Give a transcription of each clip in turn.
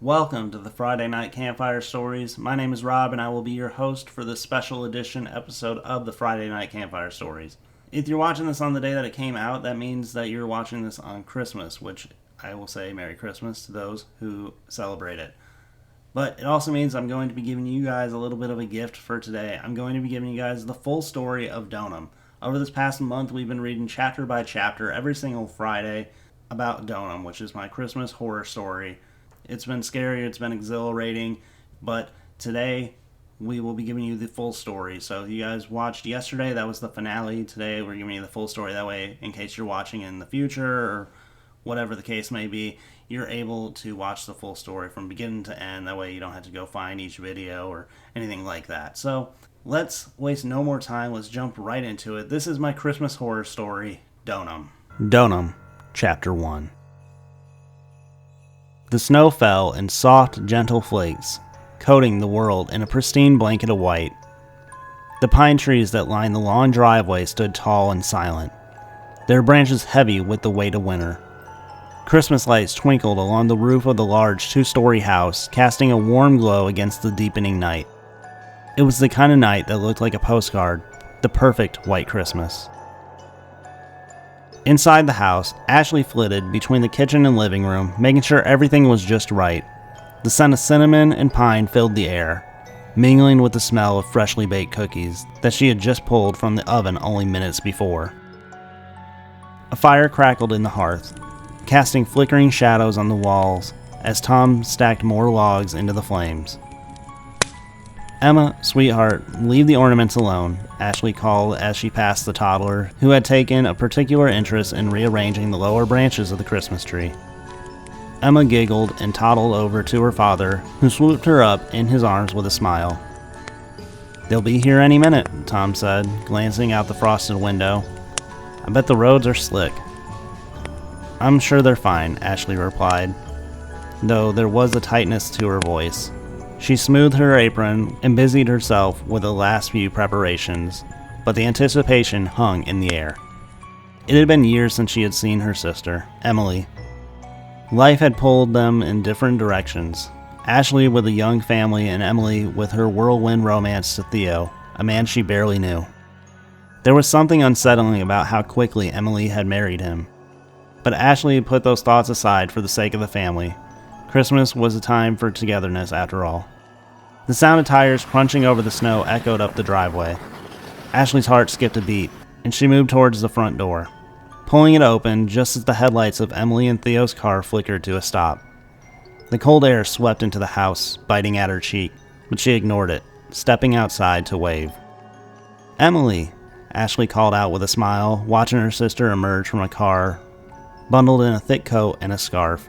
Welcome to the Friday Night Campfire Stories. My name is Rob and I will be your host for this special edition episode of the Friday Night Campfire Stories. If you're watching this on the day that it came out, that means that you're watching this on Christmas, which I will say Merry Christmas to those who celebrate it. But it also means I'm going to be giving you guys a little bit of a gift for today. I'm going to be giving you guys the full story of DONUM. Over this past month, we've been reading chapter by chapter every single Friday about DONUM, which is my Christmas horror story. It's been scary, it's been exhilarating, but today we will be giving you the full story. So if you guys watched yesterday, that was the finale. Today we're giving you the full story. That way, in case you're watching in the future or whatever the case may be, you're able to watch the full story from beginning to end. That way you don't have to go find each video or anything like that. So let's waste no more time. Let's jump right into it. This is my Christmas horror story, DONUM. DONUM, Chapter 1. The snow fell in soft, gentle flakes, coating the world in a pristine blanket of white. The pine trees that lined the long driveway stood tall and silent, their branches heavy with the weight of winter. Christmas lights twinkled along the roof of the large two-story house, casting a warm glow against the deepening night. It was the kind of night that looked like a postcard, the perfect white Christmas. Inside the house, Ashley flitted between the kitchen and living room, making sure everything was just right. The scent of cinnamon and pine filled the air, mingling with the smell of freshly baked cookies that she had just pulled from the oven only minutes before. A fire crackled in the hearth, casting flickering shadows on the walls as Tom stacked more logs into the flames. "Emma, sweetheart, leave the ornaments alone," Ashley called as she passed the toddler, who had taken a particular interest in rearranging the lower branches of the Christmas tree. Emma giggled and toddled over to her father, who swooped her up in his arms with a smile. "They'll be here any minute," Tom said, glancing out the frosted window. "I bet the roads are slick." "I'm sure they're fine," Ashley replied, though there was a tightness to her voice. She smoothed her apron and busied herself with the last few preparations, but the anticipation hung in the air. It had been years since she had seen her sister, Emily. Life had pulled them in different directions, Ashley with a young family and Emily with her whirlwind romance to Theo, a man she barely knew. There was something unsettling about how quickly Emily had married him. But Ashley put those thoughts aside for the sake of the family. Christmas was a time for togetherness after all. The sound of tires crunching over the snow echoed up the driveway. Ashley's heart skipped a beat, and she moved towards the front door, pulling it open just as the headlights of Emily and Theo's car flickered to a stop. The cold air swept into the house, biting at her cheek, but she ignored it, stepping outside to wave. "Emily," Ashley called out with a smile, watching her sister emerge from a car, bundled in a thick coat and a scarf.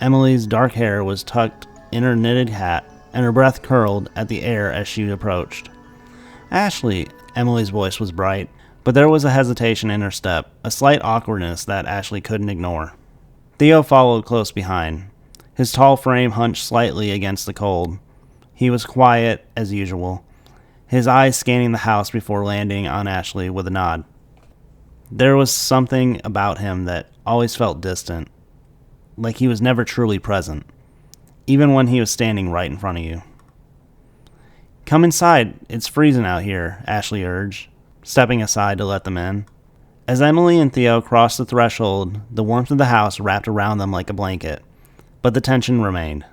Emily's dark hair was tucked in her knitted hat, and her breath curled at the air as she approached. "Ashley," Emily's voice was bright, but there was a hesitation in her step, a slight awkwardness that Ashley couldn't ignore. Theo followed close behind, his tall frame hunched slightly against the cold. He was quiet as usual, his eyes scanning the house before landing on Ashley with a nod. There was something about him that always felt distant, like he was never truly present, even when he was standing right in front of you. "Come inside, it's freezing out here," Ashley urged, stepping aside to let them in. As Emily and Theo crossed the threshold, the warmth of the house wrapped around them like a blanket, but the tension remained.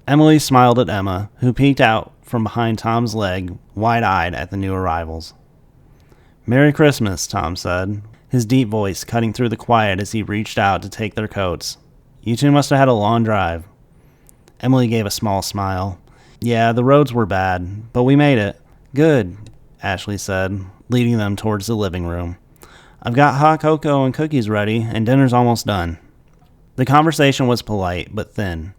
Emily smiled at Emma, who peeked out from behind Tom's leg, wide-eyed at the new arrivals. "Merry Christmas," Tom said, his deep voice cutting through the quiet as he reached out to take their coats. "You two must have had a long drive." Emily gave a small smile. "Yeah, the roads were bad, but we made it." "Good," Ashley said, leading them towards the living room. "I've got hot cocoa and cookies ready, and dinner's almost done." The conversation was polite, but thin.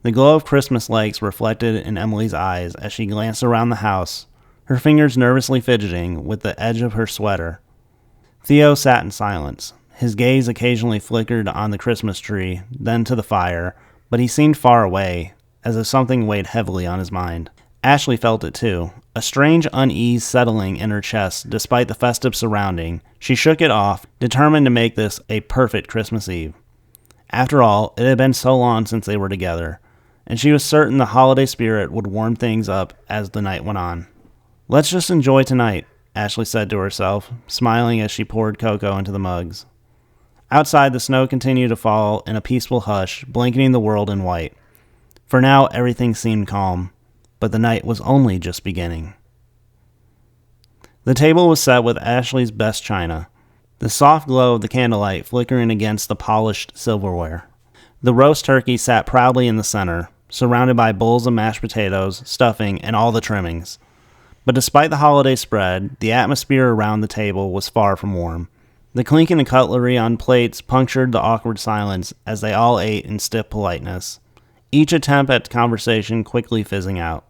The glow of Christmas lights reflected in Emily's eyes as she glanced around the house, her fingers nervously fidgeting with the edge of her sweater. Theo sat in silence. His gaze occasionally flickered on the Christmas tree, then to the fire, but he seemed far away, as if something weighed heavily on his mind. Ashley felt it too, a strange unease settling in her chest despite the festive surrounding. She shook it off, determined to make this a perfect Christmas Eve. After all, it had been so long since they were together, and she was certain the holiday spirit would warm things up as the night went on. "Let's just enjoy tonight," Ashley said to herself, smiling as she poured cocoa into the mugs. Outside, the snow continued to fall in a peaceful hush, blanketing the world in white. For now, everything seemed calm, but the night was only just beginning. The table was set with Ashley's best china, the soft glow of the candlelight flickering against the polished silverware. The roast turkey sat proudly in the center, surrounded by bowls of mashed potatoes, stuffing, and all the trimmings. But despite the holiday spread, the atmosphere around the table was far from warm. The clinking of cutlery on plates punctured the awkward silence as they all ate in stiff politeness, each attempt at conversation quickly fizzing out.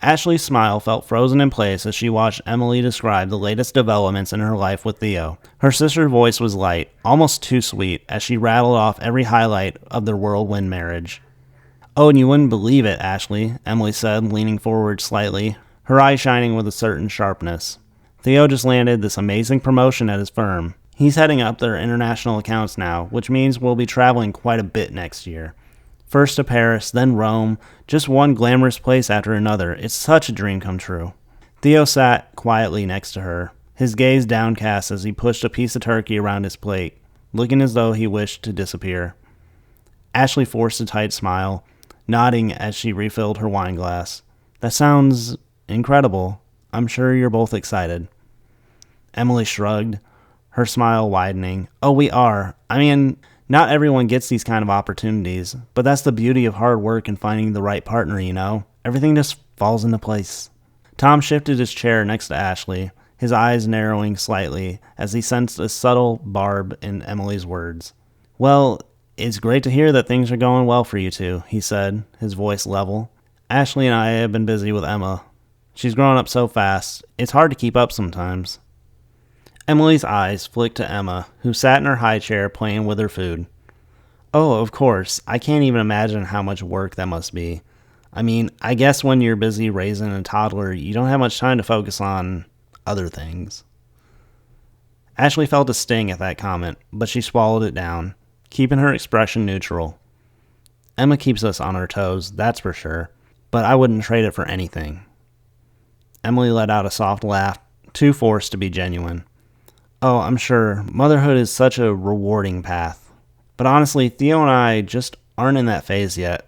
Ashley's smile felt frozen in place as she watched Emily describe the latest developments in her life with Theo. Her sister's voice was light, almost too sweet, as she rattled off every highlight of their whirlwind marriage. "Oh, and you wouldn't believe it, Ashley," Emily said, leaning forward slightly, her eyes shining with a certain sharpness. "Theo just landed this amazing promotion at his firm. He's heading up their international accounts now, which means we'll be traveling quite a bit next year. First to Paris, then Rome, just one glamorous place after another. It's such a dream come true." Theo sat quietly next to her, his gaze downcast as he pushed a piece of turkey around his plate, looking as though he wished to disappear. Ashley forced a tight smile, nodding as she refilled her wine glass. "That sounds incredible. I'm sure you're both excited." Emily shrugged, her smile widening. "Oh, we are. I mean, not everyone gets these kind of opportunities, but that's the beauty of hard work and finding the right partner, you know? Everything just falls into place." Tom shifted his chair next to Ashley, his eyes narrowing slightly as he sensed a subtle barb in Emily's words. "Well, it's great to hear that things are going well for you two," he said, his voice level. "Ashley and I have been busy with Emma. She's grown up so fast, it's hard to keep up sometimes." Emily's eyes flicked to Emma, who sat in her high chair playing with her food. "Oh, of course. I can't even imagine how much work that must be. I mean, I guess when you're busy raising a toddler, you don't have much time to focus on other things." Ashley felt a sting at that comment, but she swallowed it down, keeping her expression neutral. "Emma keeps us on our toes, that's for sure, but I wouldn't trade it for anything." Emily let out a soft laugh, too forced to be genuine. "Oh, I'm sure. Motherhood is such a rewarding path. But honestly, Theo and I just aren't in that phase yet.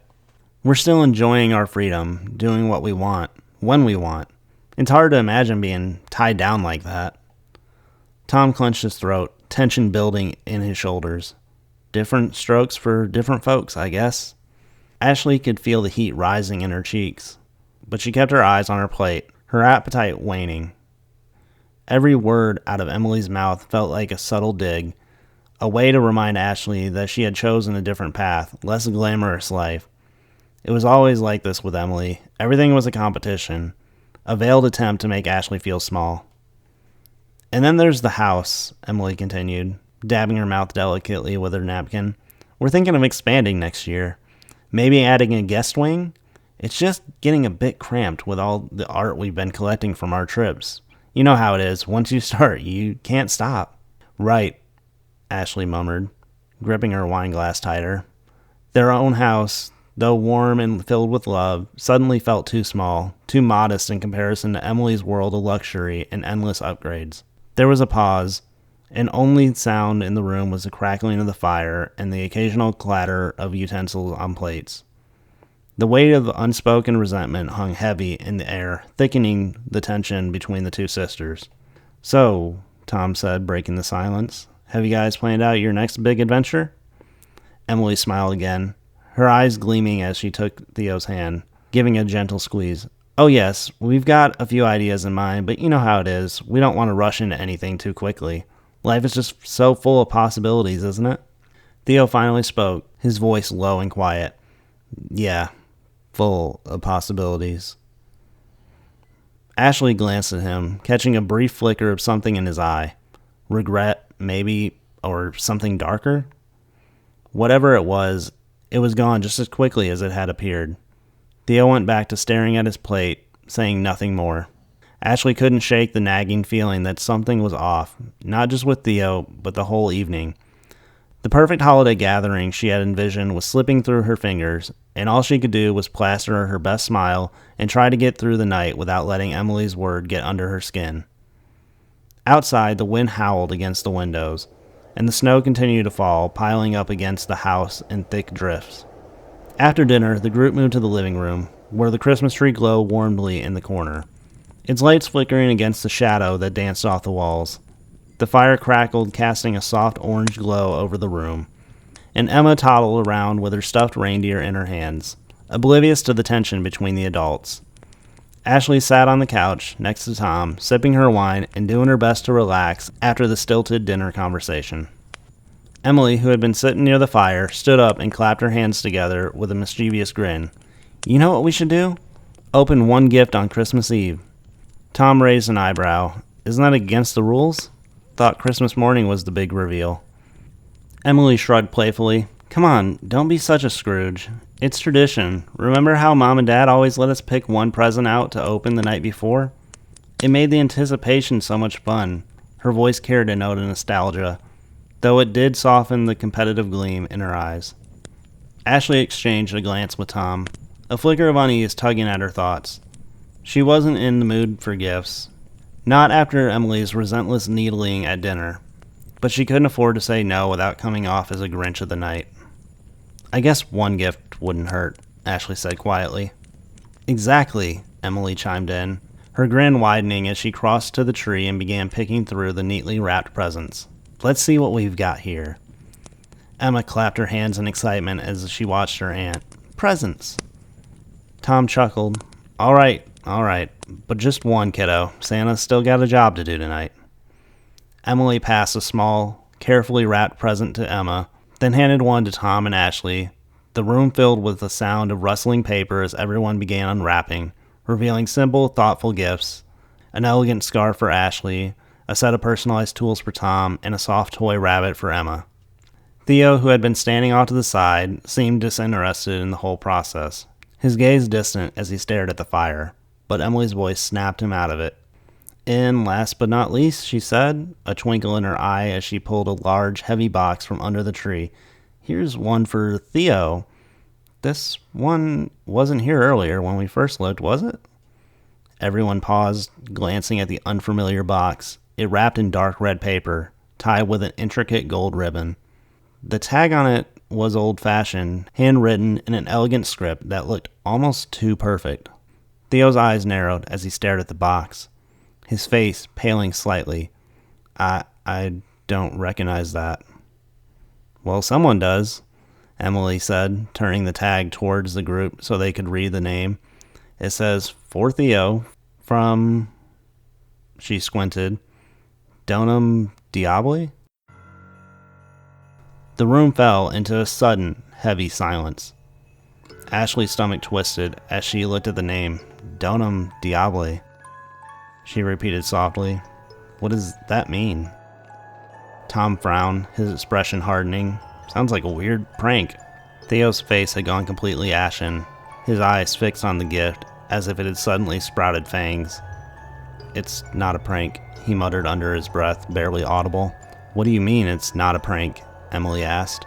We're still enjoying our freedom, doing what we want, when we want. It's hard to imagine being tied down like that." Tom clenched his throat, tension building in his shoulders. Different strokes for different folks, I guess. Ashley could feel the heat rising in her cheeks, but she kept her eyes on her plate, her appetite waning. Every word out of Emily's mouth felt like a subtle dig, a way to remind Ashley that she had chosen a different path, less glamorous life. It was always like this with Emily. Everything was a competition, a veiled attempt to make Ashley feel small. "And then there's the house," Emily continued, dabbing her mouth delicately with her napkin. "We're thinking of expanding next year. Maybe adding a guest wing? It's just getting a bit cramped with all the art we've been collecting from our trips. You know how it is. Once you start, you can't stop." "Right," Ashley murmured, gripping her wine glass tighter. Their own house, though warm and filled with love, suddenly felt too small, too modest in comparison to Emily's world of luxury and endless upgrades. There was a pause, and only sound in the room was the crackling of the fire and the occasional clatter of utensils on plates. The weight of unspoken resentment hung heavy in the air, thickening the tension between the two sisters. "So," Tom said, breaking the silence, "have you guys planned out your next big adventure?" Emily smiled again, her eyes gleaming as she took Theo's hand, giving a gentle squeeze. "Oh yes, we've got a few ideas in mind, but you know how it is. We don't want to rush into anything too quickly. Life is just so full of possibilities, isn't it?" Theo finally spoke, his voice low and quiet. "Yeah, full of possibilities." Ashley glanced at him, catching a brief flicker of something in his eye. Regret, maybe, or something darker? Whatever it was gone just as quickly as it had appeared. Theo went back to staring at his plate, saying nothing more. Ashley couldn't shake the nagging feeling that something was off, not just with Theo, but the whole evening. The perfect holiday gathering she had envisioned was slipping through her fingers, and all she could do was plaster her best smile and try to get through the night without letting Emily's word get under her skin. Outside, the wind howled against the windows, and the snow continued to fall, piling up against the house in thick drifts. After dinner, the group moved to the living room, where the Christmas tree glowed warmly in the corner, its lights flickering against the shadow that danced off the walls. The fire crackled, casting a soft orange glow over the room, and Emma toddled around with her stuffed reindeer in her hands, oblivious to the tension between the adults. Ashley sat on the couch next to Tom, sipping her wine and doing her best to relax after the stilted dinner conversation. Emily, who had been sitting near the fire, stood up and clapped her hands together with a mischievous grin. "You know what we should do? Open one gift on Christmas Eve." Tom raised an eyebrow. "Isn't that against the rules? Thought Christmas morning was the big reveal." Emily shrugged playfully. "Come on, don't be such a Scrooge. It's tradition. Remember how Mom and Dad always let us pick one present out to open the night before? It made the anticipation so much fun." Her voice carried a note of nostalgia, though it did soften the competitive gleam in her eyes. Ashley exchanged a glance with Tom, a flicker of unease tugging at her thoughts. She wasn't in the mood for gifts. Not after Emily's relentless needling at dinner, but she couldn't afford to say no without coming off as a Grinch of the night. "I guess one gift wouldn't hurt," Ashley said quietly. "Exactly," Emily chimed in, her grin widening as she crossed to the tree and began picking through the neatly wrapped presents. "Let's see what we've got here." Emma clapped her hands in excitement as she watched her aunt. "Presents." Tom chuckled. All right, but just one, kiddo. Santa's still got a job to do tonight." Emily passed a small, carefully wrapped present to Emma, then handed one to Tom and Ashley. The room filled with the sound of rustling paper as everyone began unwrapping, revealing simple, thoughtful gifts. An elegant scarf for Ashley, a set of personalized tools for Tom, and a soft toy rabbit for Emma. Theo, who had been standing off to the side, seemed disinterested in the whole process, his gaze distant as he stared at the fire, but Emily's voice snapped him out of it. "And last but not least," she said, a twinkle in her eye as she pulled a large, heavy box from under the tree. "Here's one for Theo. This one wasn't here earlier when we first looked, was it?" Everyone paused, glancing at the unfamiliar box. It wrapped in dark red paper, tied with an intricate gold ribbon. The tag on it was old-fashioned, handwritten in an elegant script that looked almost too perfect. Theo's eyes narrowed as he stared at the box, his face paling slightly. I don't recognize that." "Well, someone does," Emily said, turning the tag towards the group so they could read the name. "It says, 'For Theo, from,'" she squinted, "DONUM Diaboli?" The room fell into a sudden, heavy silence. Ashley's stomach twisted as she looked at the name. "DONUM Diaboli," she repeated softly. "What does that mean?" Tom frowned, his expression hardening. "Sounds like a weird prank." Theo's face had gone completely ashen, his eyes fixed on the gift, as if it had suddenly sprouted fangs. "It's not a prank," he muttered under his breath, barely audible. "What do you mean it's not a prank?" Emily asked,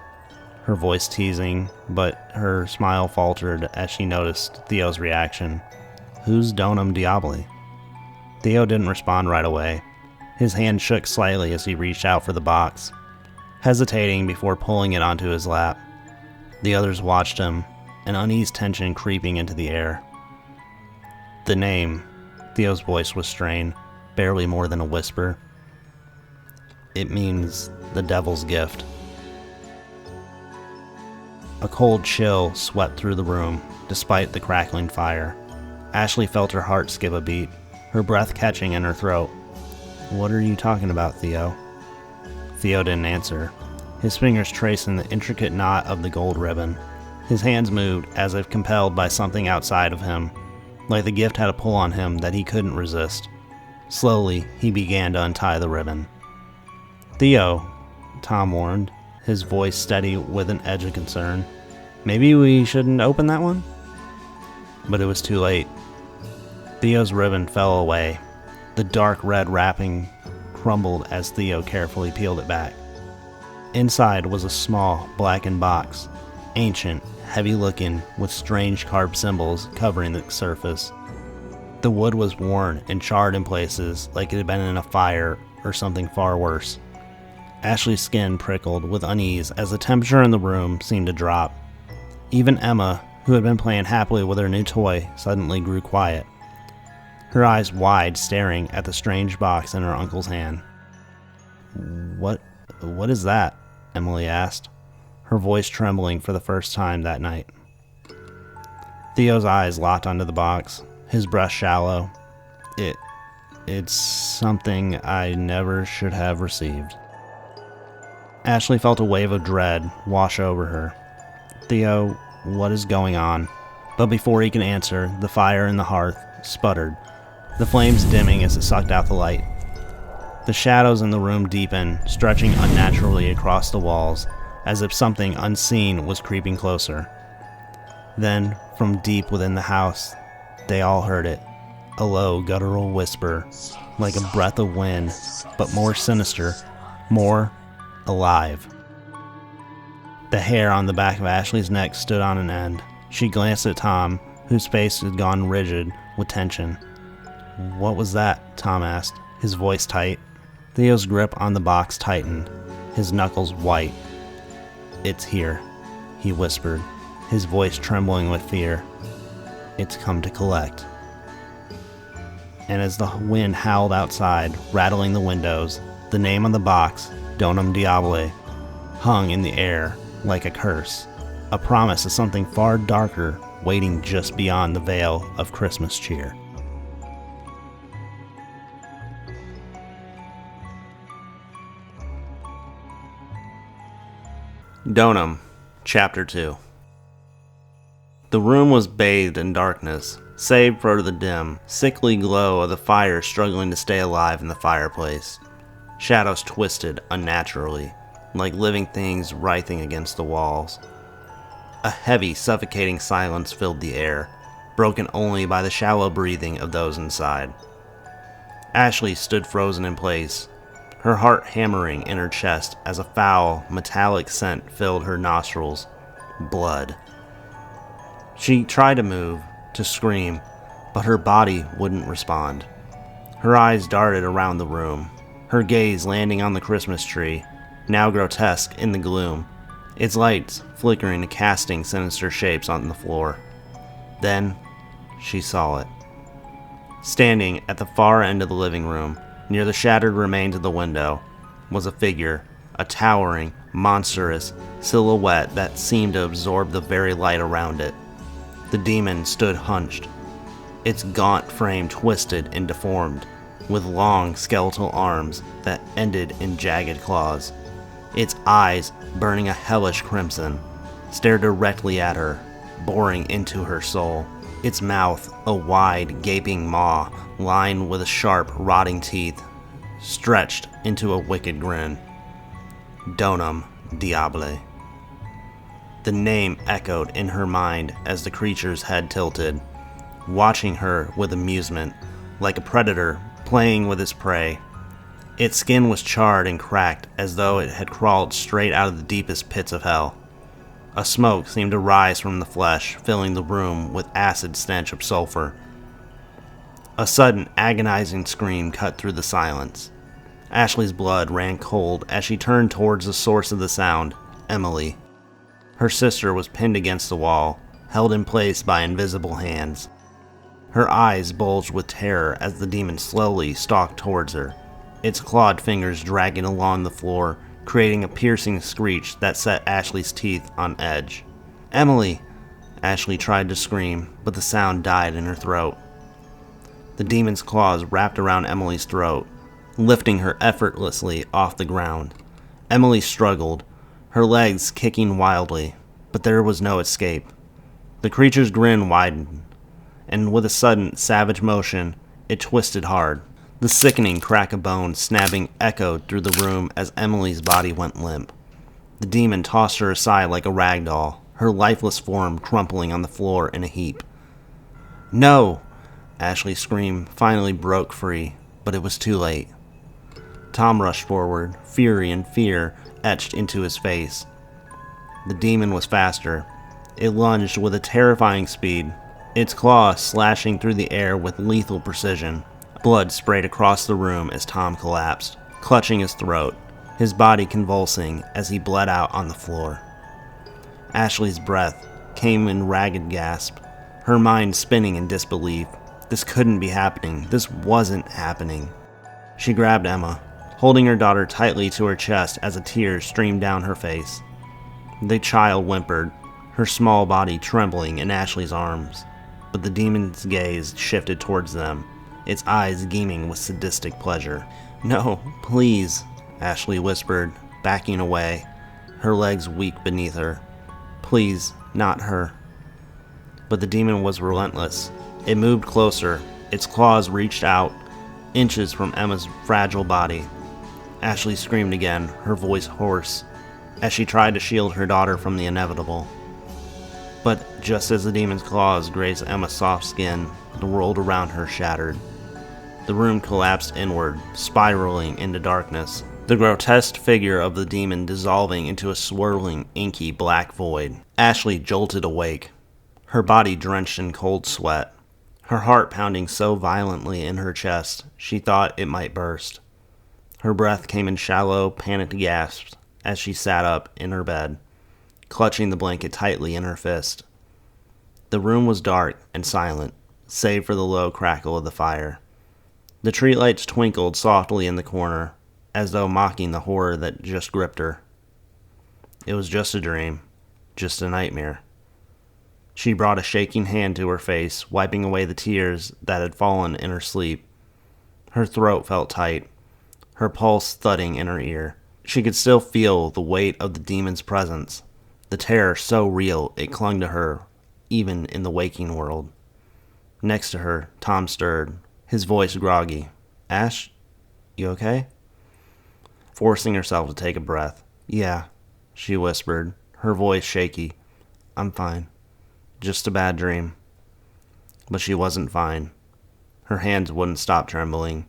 her voice teasing, but her smile faltered as she noticed Theo's reaction. "Who's Donum Diaboli?" Theo didn't respond right away. His hand shook slightly as he reached out for the box, hesitating before pulling it onto his lap. The others watched him, an uneasy tension creeping into the air. "The name," Theo's voice was strained, barely more than a whisper. "It means the devil's gift." A cold chill swept through the room, despite the crackling fire. Ashley felt her heart skip a beat, her breath catching in her throat. "What are you talking about, Theo?" Theo didn't answer, his fingers tracing the intricate knot of the gold ribbon. His hands moved as if compelled by something outside of him, like the gift had a pull on him that he couldn't resist. Slowly, he began to untie the ribbon. "Theo," Tom warned, his voice steady with an edge of concern. "Maybe we shouldn't open that one?" But it was too late. Theo's ribbon fell away. The dark red wrapping crumbled as Theo carefully peeled it back. Inside was a small, blackened box, ancient, heavy-looking, with strange carved symbols covering the surface. The wood was worn and charred in places like it had been in a fire or something far worse. Ashley's skin prickled with unease as the temperature in the room seemed to drop. Even Emma, who had been playing happily with her new toy, suddenly grew quiet, her eyes wide, staring at the strange box in her uncle's hand. What is that?" Emily asked, her voice trembling for the first time that night. Theo's eyes locked onto the box, his breath shallow. It's something I never should have received." Ashley felt a wave of dread wash over her. "Theo, what is going on?" But before he could answer, the fire in the hearth sputtered, the flames dimming as it sucked out the light. The shadows in the room deepened, stretching unnaturally across the walls, as if something unseen was creeping closer. Then, from deep within the house, they all heard it, a low, guttural whisper, like a breath of wind, but more sinister, more alive. The hair on the back of Ashley's neck stood on an end. She glanced at Tom, whose face had gone rigid with tension. "What was that?" Tom asked, his voice tight. Theo's grip on the box tightened, his knuckles white. "It's here," he whispered, his voice trembling with fear. "It's come to collect." And as the wind howled outside, rattling the windows, the name on the box, DONUM Diabole, hung in the air like a curse, a promise of something far darker waiting just beyond the veil of Christmas cheer. DONUM, Chapter 2. The room was bathed in darkness, save for the dim, sickly glow of the fire struggling to stay alive in the fireplace. Shadows twisted unnaturally, like living things writhing against the walls. A heavy, suffocating silence filled the air, broken only by the shallow breathing of those inside. Ashley stood frozen in place, her heart hammering in her chest as a foul, metallic scent filled her nostrils. Blood. She tried to move, to scream, but her body wouldn't respond. Her eyes darted around the room, her gaze landing on the Christmas tree, now grotesque in the gloom, its lights flickering and casting sinister shapes on the floor. Then, she saw it. Standing at the far end of the living room, near the shattered remains of the window, was a figure, a towering, monstrous silhouette that seemed to absorb the very light around it. The demon stood hunched, its gaunt frame twisted and deformed, with long skeletal arms that ended in jagged claws. Its eyes, burning a hellish crimson, stared directly at her, boring into her soul. Its mouth, a wide, gaping maw, lined with sharp, rotting teeth, stretched into a wicked grin. DONUM Diabole. The name echoed in her mind as the creature's head tilted, watching her with amusement, like a predator playing with its prey. Its skin was charred and cracked as though it had crawled straight out of the deepest pits of hell. A smoke seemed to rise from the flesh, filling the room with acid stench of sulfur. A sudden, agonizing scream cut through the silence. Ashley's blood ran cold as she turned towards the source of the sound, Emily. Her sister was pinned against the wall, held in place by invisible hands. Her eyes bulged with terror as the demon slowly stalked towards her, its clawed fingers dragging along the floor, creating a piercing screech that set Ashley's teeth on edge. "Emily!" Ashley tried to scream, but the sound died in her throat. The demon's claws wrapped around Emily's throat, lifting her effortlessly off the ground. Emily struggled, her legs kicking wildly, but there was no escape. The creature's grin widened, and with a sudden, savage motion, it twisted hard. The sickening crack of bone snapping echoed through the room as Emily's body went limp. The demon tossed her aside like a rag doll, her lifeless form crumpling on the floor in a heap. "No!" Ashley's scream finally broke free, but it was too late. Tom rushed forward, fury and fear etched into his face. The demon was faster. It lunged with a terrifying speed, its claws slashing through the air with lethal precision. Blood sprayed across the room as Tom collapsed, clutching his throat, his body convulsing as he bled out on the floor. Ashley's breath came in ragged gasps, her mind spinning in disbelief. This couldn't be happening. This wasn't happening. She grabbed Emma, holding her daughter tightly to her chest as a tear streamed down her face. The child whimpered, her small body trembling in Ashley's arms, but the demon's gaze shifted towards them, its eyes gleaming with sadistic pleasure. "No, please," Ashley whispered, backing away, her legs weak beneath her. "Please, not her." But the demon was relentless. It moved closer, its claws reached out, inches from Emma's fragile body. Ashley screamed again, her voice hoarse, as she tried to shield her daughter from the inevitable. But just as the demon's claws grazed Emma's soft skin, the world around her shattered. The room collapsed inward, spiraling into darkness, the grotesque figure of the demon dissolving into a swirling, inky black void. Ashley jolted awake, her body drenched in cold sweat, her heart pounding so violently in her chest she thought it might burst. Her breath came in shallow, panicked gasps as she sat up in her bed, clutching the blanket tightly in her fist. The room was dark and silent, save for the low crackle of the fire. The streetlights twinkled softly in the corner, as though mocking the horror that just gripped her. It was just a dream, just a nightmare. She brought a shaking hand to her face, wiping away the tears that had fallen in her sleep. Her throat felt tight, her pulse thudding in her ear. She could still feel the weight of the demon's presence, the terror so real it clung to her, even in the waking world. Next to her, Tom stirred, his voice groggy. "Ash, you okay?" Forcing herself to take a breath. "Yeah," she whispered, her voice shaky. "I'm fine. Just a bad dream." But she wasn't fine. Her hands wouldn't stop trembling,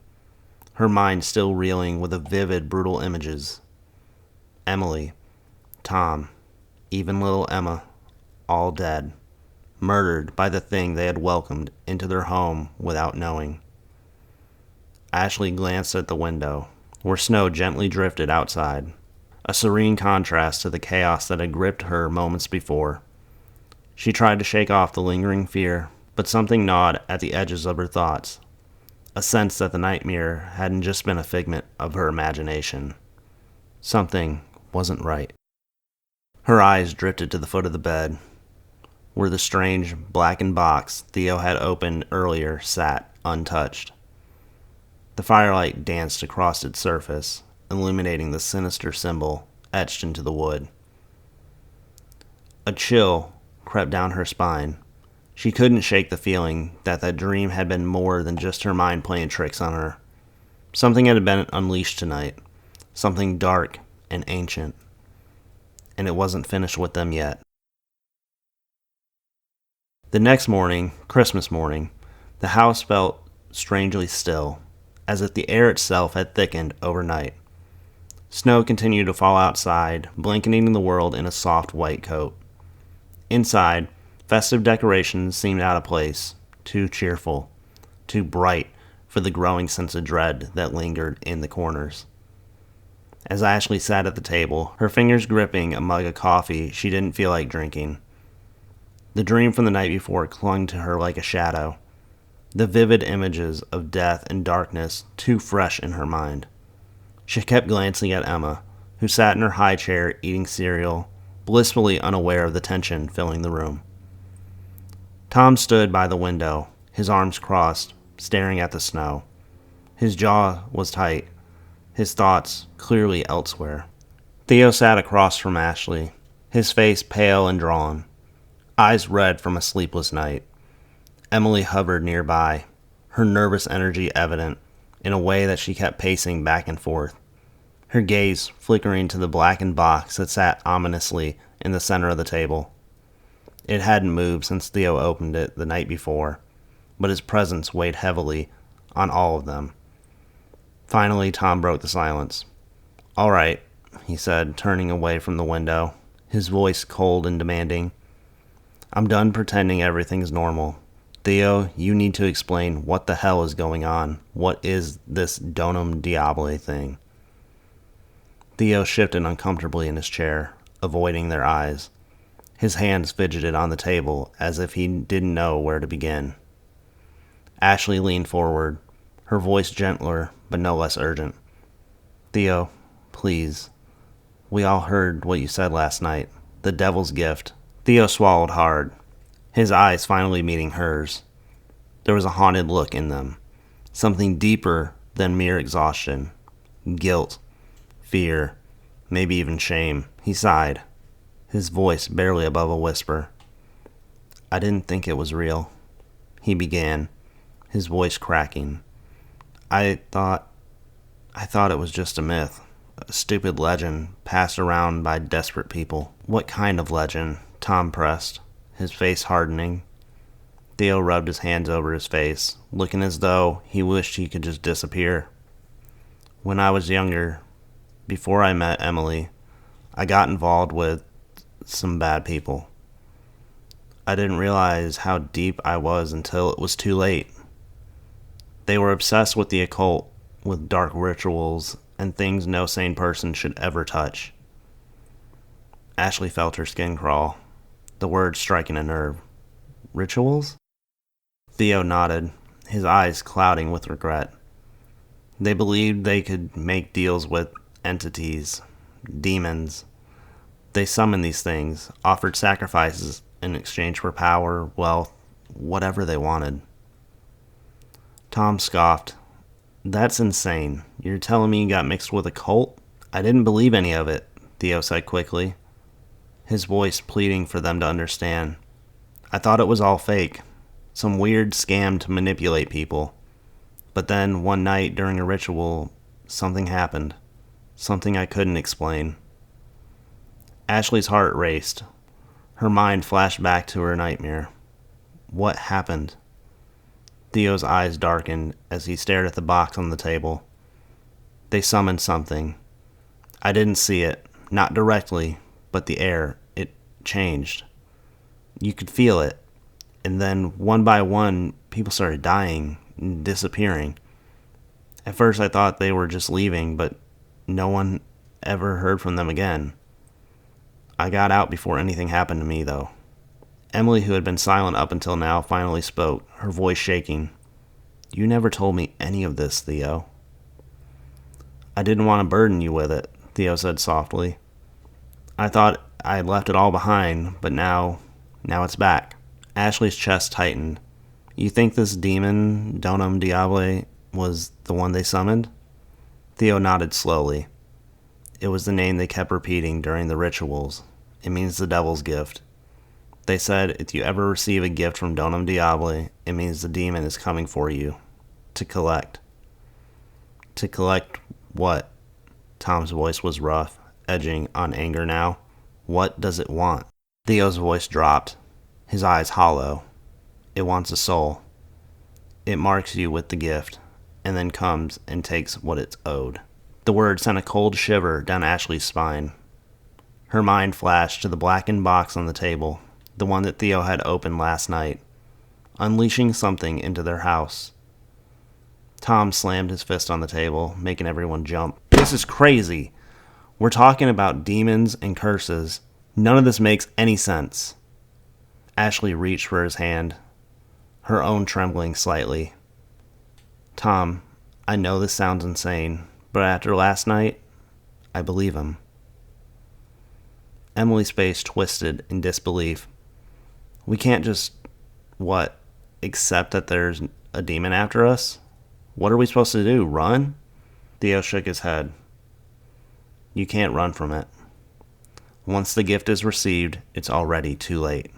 her mind still reeling with the vivid, brutal images. Emily, Tom, even little Emma, all dead, murdered by the thing they had welcomed into their home without knowing. Ashley glanced at the window, where snow gently drifted outside, a serene contrast to the chaos that had gripped her moments before. She tried to shake off the lingering fear, but something gnawed at the edges of her thoughts, a sense that the nightmare hadn't just been a figment of her imagination. Something wasn't right. Her eyes drifted to the foot of the bed, where the strange, blackened box Theo had opened earlier sat untouched. The firelight danced across its surface, illuminating the sinister symbol etched into the wood. A chill crept down her spine. She couldn't shake the feeling that that dream had been more than just her mind playing tricks on her. Something had been unleashed tonight, something dark and ancient, and it wasn't finished with them yet. The next morning, Christmas morning, the house felt strangely still, as if the air itself had thickened overnight. Snow continued to fall outside, blanketing the world in a soft white coat. Inside, festive decorations seemed out of place, too cheerful, too bright for the growing sense of dread that lingered in the corners. As Ashley sat at the table, her fingers gripping a mug of coffee she didn't feel like drinking, the dream from the night before clung to her like a shadow, the vivid images of death and darkness too fresh in her mind. She kept glancing at Emma, who sat in her high chair eating cereal, blissfully unaware of the tension filling the room. Tom stood by the window, his arms crossed, staring at the snow. His jaw was tight, his thoughts clearly elsewhere. Theo sat across from Ashley, his face pale and drawn, eyes red from a sleepless night. Emily hovered nearby, her nervous energy evident in a way that she kept pacing back and forth, her gaze flickering to the blackened box that sat ominously in the center of the table. It hadn't moved since Theo opened it the night before, but his presence weighed heavily on all of them. Finally, Tom broke the silence. "All right, he said, turning away from the window, his voice cold and demanding. I'm done pretending everything's normal. Theo, you need to explain what the hell is going on. What is this Donum Diablo thing? Theo shifted uncomfortably in his chair, avoiding their eyes. His hands fidgeted on the table as if he didn't know where to begin. Ashley leaned forward, her voice gentler but no less urgent. Theo, please. We all heard what you said last night. The devil's gift. Theo swallowed hard, his eyes finally meeting hers. There was a haunted look in them, something deeper than mere exhaustion. Guilt, fear, maybe even shame. He sighed, his voice barely above a whisper. I didn't think it was real, he began, his voice cracking. I thought it was just a myth, a stupid legend passed around by desperate people. What kind of legend? Tom pressed, his face hardening. Theo rubbed his hands over his face, looking as though he wished he could just disappear. When I was younger, before I met Emily, I got involved with some bad people. I didn't realize how deep I was until it was too late. They were obsessed with the occult, with dark rituals, and things no sane person should ever touch. Ashley felt her skin crawl, the word striking a nerve. Rituals? Theo nodded, his eyes clouding with regret. They believed they could make deals with entities, demons. They summoned these things, offered sacrifices in exchange for power, wealth, whatever they wanted. Tom scoffed. That's insane. You're telling me you got mixed with a cult? I didn't believe any of it, Theo said quickly, his voice pleading for them to understand. I thought it was all fake, some weird scam to manipulate people. But then, one night during a ritual, something happened. Something I couldn't explain. Ashley's heart raced. Her mind flashed back to her nightmare. What happened? Theo's eyes darkened as he stared at the box on the table. They summoned something. I didn't see it, not directly, but the air, it changed. You could feel it. And then, one by one, people started dying, disappearing. At first I thought they were just leaving, but no one ever heard from them again. I got out before anything happened to me, though. Emily, who had been silent up until now, finally spoke, her voice shaking. You never told me any of this, Theo. I didn't want to burden you with it, Theo said softly. I thought I had left it all behind, but now it's back. Ashley's chest tightened. You think this demon, Donum Diablo, was the one they summoned? Theo nodded slowly. It was the name they kept repeating during the rituals. It means the devil's gift. They said if you ever receive a gift from Donum Diablo, it means the demon is coming for you. To collect. To collect what? Tom's voice was rough, edging on anger now. What does it want? Theo's voice dropped, his eyes hollow. It wants a soul. It marks you with the gift, and then comes and takes what it's owed. The word sent a cold shiver down Ashley's spine. Her mind flashed to the blackened box on the table, the one that Theo had opened last night, unleashing something into their house. Tom slammed his fist on the table, making everyone jump. This is crazy. We're talking about demons and curses. None of this makes any sense. Ashley reached for his hand, her own trembling slightly. Tom, I know this sounds insane, but after last night, I believe him. Emily's face twisted in disbelief. We can't just, accept that there's a demon after us? What are we supposed to do, run? Theo shook his head. You can't run from it. Once the gift is received, it's already too late.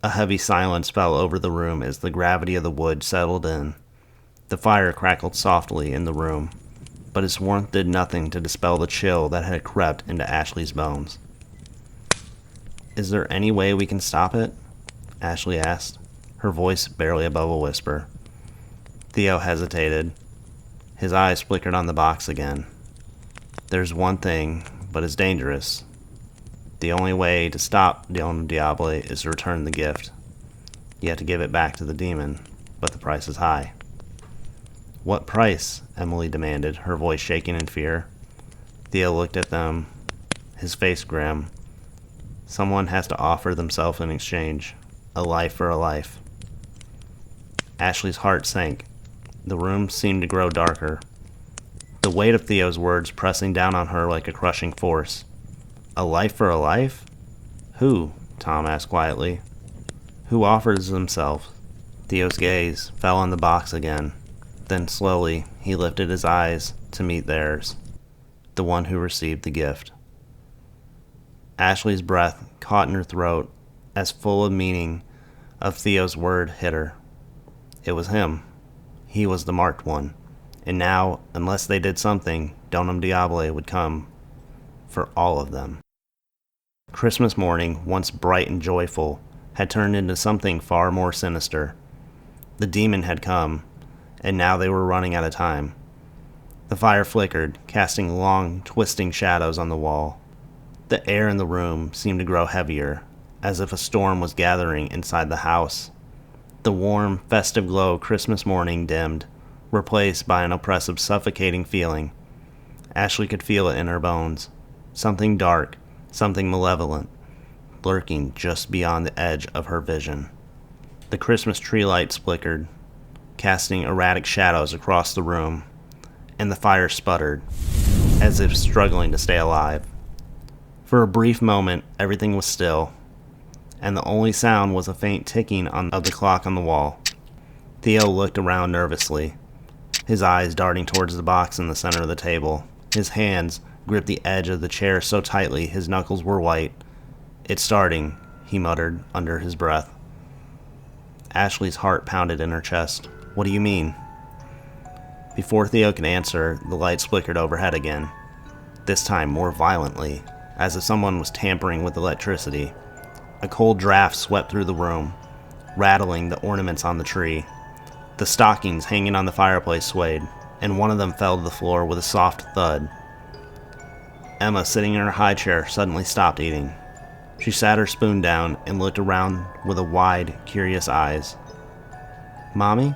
A heavy silence fell over the room as the gravity of the wood settled in. The fire crackled softly in the room, but its warmth did nothing to dispel the chill that had crept into Ashley's bones. Is there any way we can stop it? Ashley asked, her voice barely above a whisper. Theo hesitated. His eyes flickered on the box again. There's one thing, but it's dangerous. The only way to stop DONUM Diablo is to return the gift. You have to give it back to the demon, but the price is high. What price? Emily demanded, her voice shaking in fear. Theo looked at them, his face grim. Someone has to offer themselves in exchange. A life for a life. Ashley's heart sank. The room seemed to grow darker. The weight of Theo's words pressing down on her like a crushing force. A life for a life? Who? Tom asked quietly. Who offers himself? Theo's gaze fell on the box again. Then slowly, he lifted his eyes to meet theirs. The one who received the gift. Ashley's breath caught in her throat as full of meaning of Theo's word hit her. It was him. He was the marked one. And now, unless they did something, DONUM Diablo would come for all of them. Christmas morning, once bright and joyful, had turned into something far more sinister. The demon had come, and now they were running out of time. The fire flickered, casting long, twisting shadows on the wall. The air in the room seemed to grow heavier, as if a storm was gathering inside the house. The warm, festive glow of Christmas morning dimmed, replaced by an oppressive, suffocating feeling. Ashley could feel it in her bones. Something dark, something malevolent, lurking just beyond the edge of her vision. The Christmas tree lights flickered, casting erratic shadows across the room, and the fire sputtered, as if struggling to stay alive. For a brief moment, everything was still, and the only sound was a faint ticking of the clock on the wall. Theo looked around nervously, his eyes darting towards the box in the center of the table. His hands gripped the edge of the chair so tightly his knuckles were white. "It's starting," he muttered under his breath. Ashley's heart pounded in her chest. "What do you mean?" Before Theo could answer, the lights flickered overhead again, this time more violently, as if someone was tampering with electricity. A cold draft swept through the room, rattling the ornaments on the tree. The stockings hanging on the fireplace swayed, and one of them fell to the floor with a soft thud. Emma, sitting in her high chair, suddenly stopped eating. She sat her spoon down and looked around with a wide, curious eyes. "Mommy?"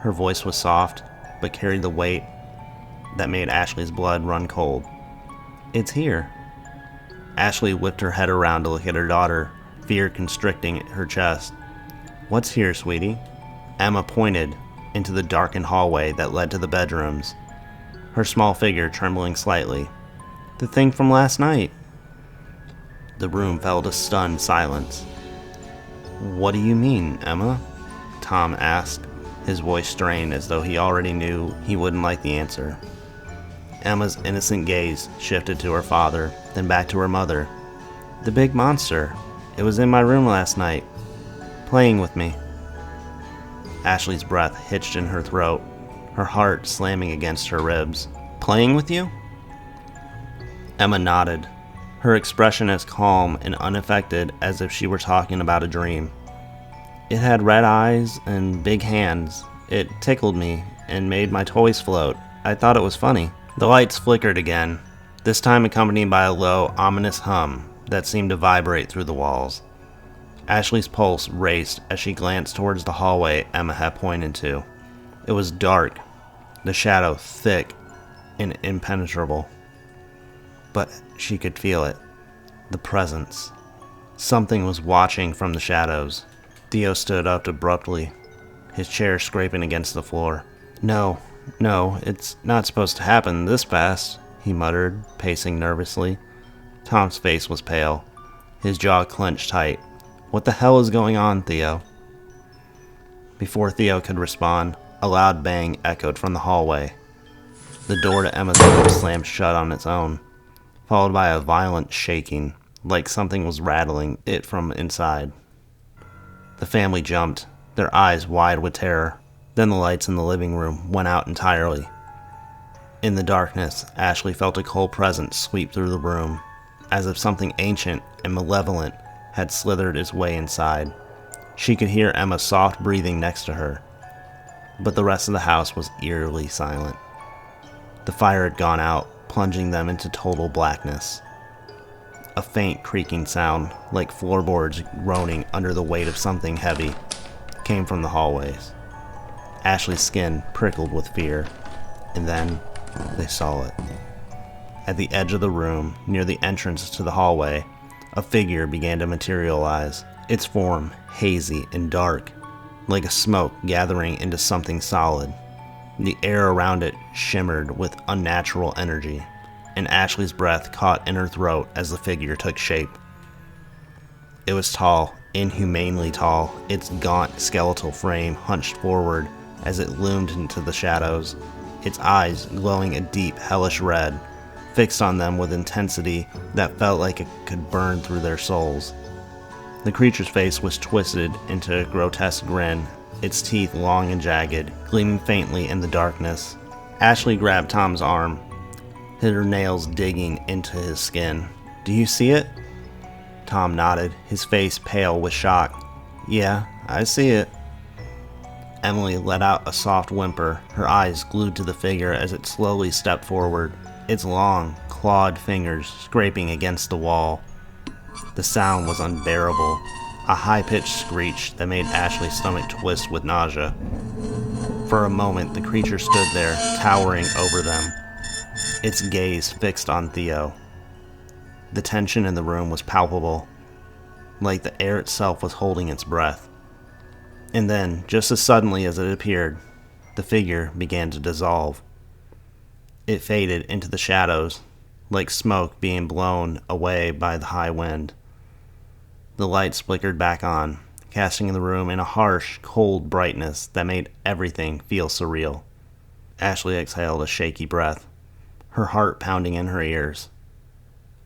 Her voice was soft, but carried the weight that made Ashley's blood run cold. "It's here." Ashley whipped her head around to look at her daughter, fear constricting her chest. "What's here, sweetie?" Emma pointed into the darkened hallway that led to the bedrooms, her small figure trembling slightly. "The thing from last night." The room fell to stunned silence. "What do you mean, Emma?" Tom asked, his voice strained as though he already knew he wouldn't like the answer. Emma's innocent gaze shifted to her father, then back to her mother. "The big monster. It was in my room last night, playing with me." Ashley's breath hitched in her throat, her heart slamming against her ribs. "Playing with you?" Emma nodded, her expression as calm and unaffected as if she were talking about a dream. "It had red eyes and big hands. It tickled me and made my toys float. I thought it was funny." The lights flickered again, this time accompanied by a low, ominous hum that seemed to vibrate through the walls. Ashley's pulse raced as she glanced towards the hallway Emma had pointed to. It was dark, the shadow thick and impenetrable. But she could feel it, the presence. Something was watching from the shadows. Theo stood up abruptly, his chair scraping against the floor. No, it's not supposed to happen this fast," he muttered, pacing nervously. Tom's face was pale, his jaw clenched tight. "What the hell is going on, Theo?" Before Theo could respond, a loud bang echoed from the hallway. The door to Emma's room slammed shut on its own, followed by a violent shaking, like something was rattling it from inside. The family jumped, their eyes wide with terror. Then the lights in the living room went out entirely. In the darkness, Ashley felt a cold presence sweep through the room, as if something ancient and malevolent had slithered its way inside. She could hear Emma's soft breathing next to her, but the rest of the house was eerily silent. The fire had gone out, plunging them into total blackness. A faint creaking sound, like floorboards groaning under the weight of something heavy, came from the hallways. Ashley's skin prickled with fear, and then they saw it. At the edge of the room, near the entrance to the hallway, a figure began to materialize, its form hazy and dark, like a smoke gathering into something solid. The air around it shimmered with unnatural energy, and Ashley's breath caught in her throat as the figure took shape. It was tall, inhumanely tall, its gaunt skeletal frame hunched forward as it loomed into the shadows, its eyes glowing a deep, hellish red, fixed on them with intensity that felt like it could burn through their souls. The creature's face was twisted into a grotesque grin, its teeth long and jagged, gleaming faintly in the darkness. Ashley grabbed Tom's arm, her nails digging into his skin. "Do you see it?" Tom nodded, his face pale with shock. "Yeah, I see it." Emily let out a soft whimper, her eyes glued to the figure as it slowly stepped forward, its long, clawed fingers scraping against the wall. The sound was unbearable, a high-pitched screech that made Ashley's stomach twist with nausea. For a moment, the creature stood there, towering over them, its gaze fixed on Theo. The tension in the room was palpable, like the air itself was holding its breath. And then, just as suddenly as it appeared, the figure began to dissolve. It faded into the shadows, like smoke being blown away by the high wind. The lights flickered back on, casting the room in a harsh, cold brightness that made everything feel surreal. Ashley exhaled a shaky breath, her heart pounding in her ears.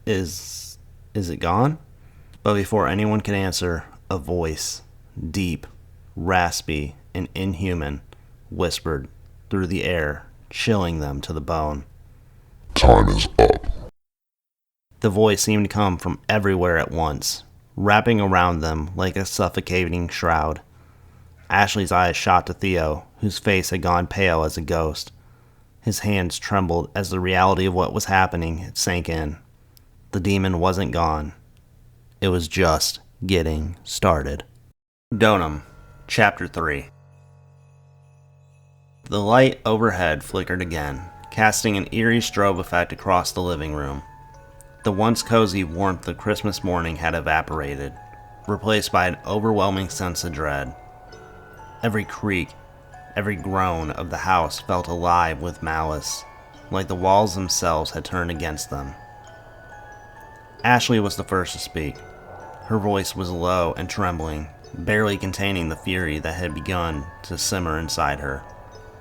Is it gone? But before anyone could answer, a voice, deep, raspy, and inhuman, whispered through the air, chilling them to the bone. "Time is up." The voice seemed to come from everywhere at once, wrapping around them like a suffocating shroud. Ashley's eyes shot to Theo, whose face had gone pale as a ghost. His hands trembled as the reality of what was happening sank in. The demon wasn't gone. It was just getting started. DONUM, Chapter 3. The light overhead flickered again, casting an eerie strobe effect across the living room. The once cozy warmth of Christmas morning had evaporated, replaced by an overwhelming sense of dread. Every creak, every groan of the house felt alive with malice, like the walls themselves had turned against them. Ashley was the first to speak. Her voice was low and trembling, barely containing the fury that had begun to simmer inside her.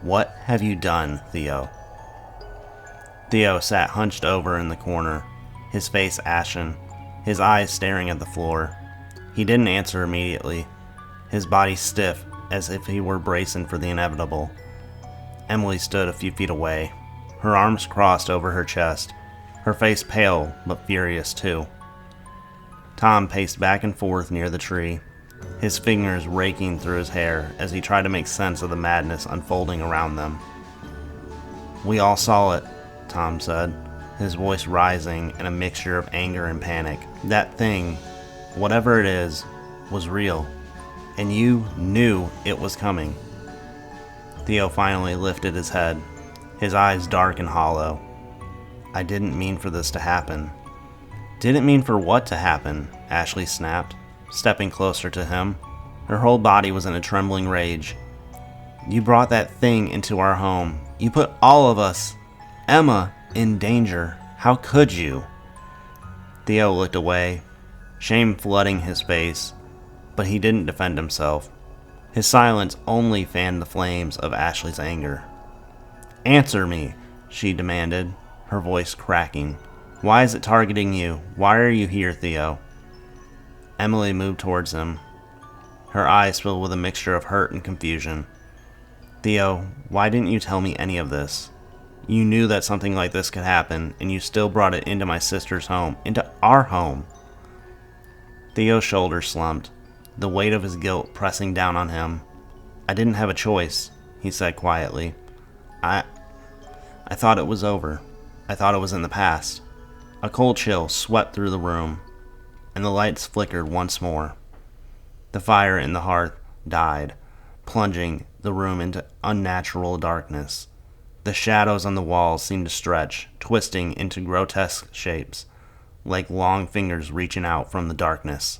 "What have you done, Theo?" Theo sat hunched over in the corner, his face ashen, his eyes staring at the floor. He didn't answer immediately, his body stiff as if he were bracing for the inevitable. Emily stood a few feet away, her arms crossed over her chest, her face pale but furious too. Tom paced back and forth near the tree, his fingers raking through his hair as he tried to make sense of the madness unfolding around them. "We all saw it," Tom said, his voice rising in a mixture of anger and panic. "That thing, whatever it is, was real, and you knew it was coming." Theo finally lifted his head, his eyes dark and hollow. "I didn't mean for this to happen." "Didn't mean for what to happen?" Ashley snapped, stepping closer to him. Her whole body was in a trembling rage. "You brought that thing into our home. You put all of us, Emma, in danger. How could you?" Theo looked away, shame flooding his face, but he didn't defend himself. His silence only fanned the flames of Ashley's anger. "Answer me," she demanded, her voice cracking. "Why is it targeting you? Why are you here, Theo?" Emily moved towards him, her eyes filled with a mixture of hurt and confusion. "Theo, why didn't you tell me any of this? You knew that something like this could happen, and you still brought it into my sister's home, into our home." Theo's shoulders slumped, the weight of his guilt pressing down on him. "I didn't have a choice," he said quietly. I thought it was over. I thought it was in the past. A cold chill swept through the room, and the lights flickered once more. The fire in the hearth died, plunging the room into unnatural darkness. The shadows on the walls seemed to stretch, twisting into grotesque shapes, like long fingers reaching out from the darkness.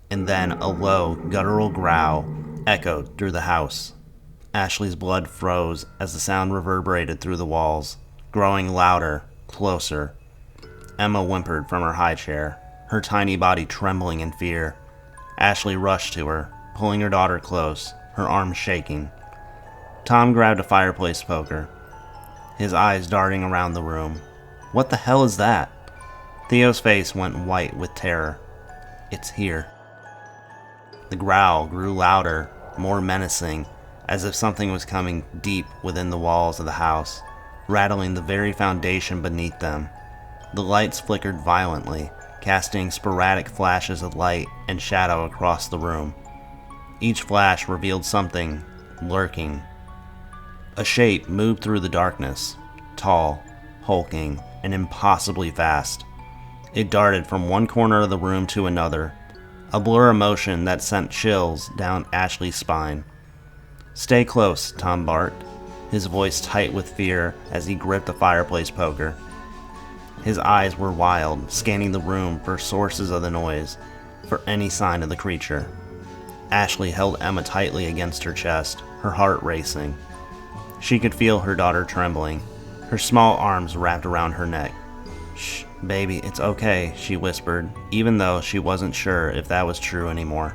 And then a low, guttural growl echoed through the house. Ashley's blood froze as the sound reverberated through the walls, growing louder, closer. Emma whimpered from her high chair, her tiny body trembling in fear. Ashley rushed to her, pulling her daughter close, her arms shaking. Tom grabbed a fireplace poker, his eyes darting around the room. What the hell is that? Theo's face went white with terror. It's here. The growl grew louder, more menacing, as if something was coming deep within the walls of the house, rattling the very foundation beneath them. The lights flickered violently, casting sporadic flashes of light and shadow across the room. Each flash revealed something lurking. A shape moved through the darkness, tall, hulking, and impossibly fast. It darted from one corner of the room to another, a blur of motion that sent chills down Ashley's spine. "Stay close," Tom barked, his voice tight with fear as he gripped the fireplace poker. His eyes were wild, scanning the room for sources of the noise, for any sign of the creature. Ashley held Emma tightly against her chest, her heart racing. She could feel her daughter trembling, her small arms wrapped around her neck. "Shh, baby, it's okay," she whispered, even though she wasn't sure if that was true anymore.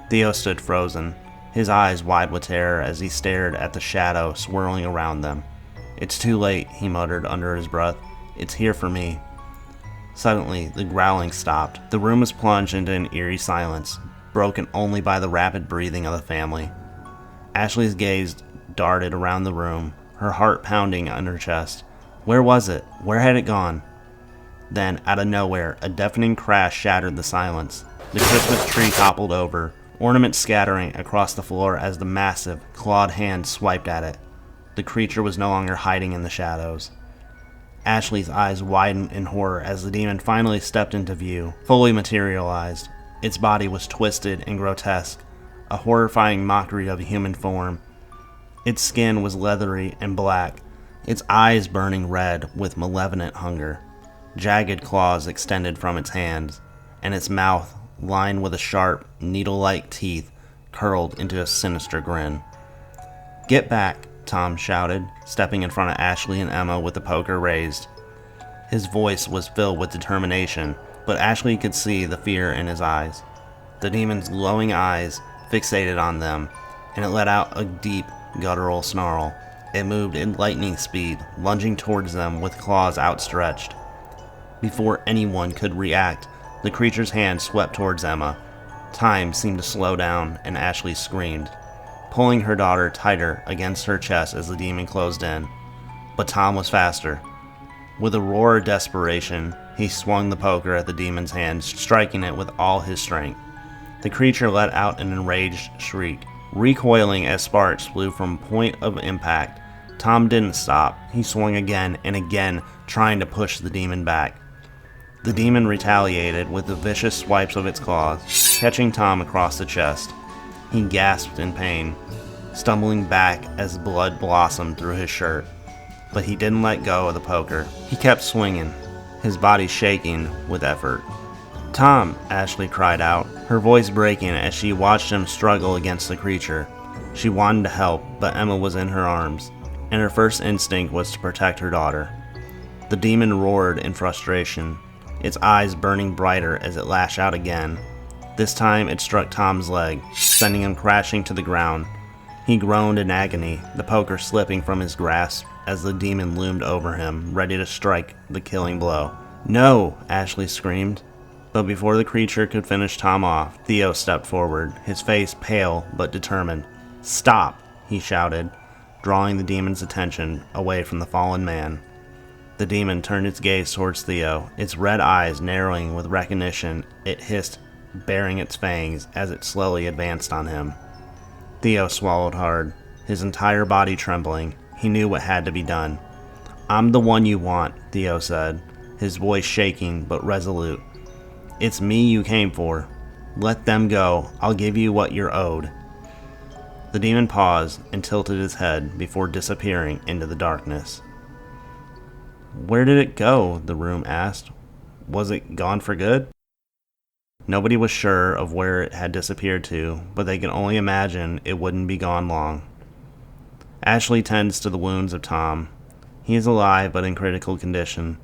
Theo stood frozen, his eyes wide with terror as he stared at the shadow swirling around them. "It's too late," he muttered under his breath. "It's here for me." Suddenly, the growling stopped. The room was plunged into an eerie silence, broken only by the rapid breathing of the family. Ashley's gaze darted around the room, her heart pounding on her chest. Where was it? Where had it gone? Then, out of nowhere, a deafening crash shattered the silence. The Christmas tree toppled over, ornaments scattering across the floor as the massive, clawed hand swiped at it. The creature was no longer hiding in the shadows. Ashley's eyes widened in horror as the demon finally stepped into view, fully materialized. Its body was twisted and grotesque, a horrifying mockery of a human form. Its skin was leathery and black, its eyes burning red with malevolent hunger. Jagged claws extended from its hands, and its mouth, lined with a sharp, needle-like teeth, curled into a sinister grin. "Get back," Tom shouted, stepping in front of Ashley and Emma with the poker raised. His voice was filled with determination, but Ashley could see the fear in his eyes. The demon's glowing eyes fixated on them, and it let out a deep, guttural snarl. It moved in lightning speed, lunging towards them with claws outstretched. Before anyone could react, the creature's hand swept towards Emma. Time seemed to slow down, and Ashley screamed, pulling her daughter tighter against her chest as the demon closed in. But Tom was faster. With a roar of desperation, he swung the poker at the demon's hand, striking it with all his strength. The creature let out an enraged shriek, recoiling as sparks flew from point of impact. Tom didn't stop. He swung again and again, trying to push the demon back. The demon retaliated with the vicious swipes of its claws, catching Tom across the chest. He gasped in pain, stumbling back as blood blossomed through his shirt. But he didn't let go of the poker. He kept swinging, his body shaking with effort. "Tom!" Ashley cried out, her voice breaking as she watched him struggle against the creature. She wanted to help, but Emma was in her arms, and her first instinct was to protect her daughter. The demon roared in frustration, its eyes burning brighter as it lashed out again. This time it struck Tom's leg, sending him crashing to the ground. He groaned in agony, the poker slipping from his grasp as the demon loomed over him, ready to strike the killing blow. "No!" Ashley screamed. But before the creature could finish Tom off, Theo stepped forward, his face pale but determined. "Stop!" he shouted, drawing the demon's attention away from the fallen man. The demon turned its gaze towards Theo, its red eyes narrowing with recognition. It hissed, baring its fangs as it slowly advanced on him. Theo swallowed hard, his entire body trembling. He knew what had to be done. I'm the one you want, Theo said, his voice shaking but resolute. It's me you came for. Let them go. I'll give you what you're owed. The demon paused and tilted his head before disappearing into the darkness. Where did it go? The room asked. Was it gone for good? Nobody was sure of where it had disappeared to, but they could only imagine it wouldn't be gone long. Ashley tends to the wounds of Tom. He is alive but in critical condition.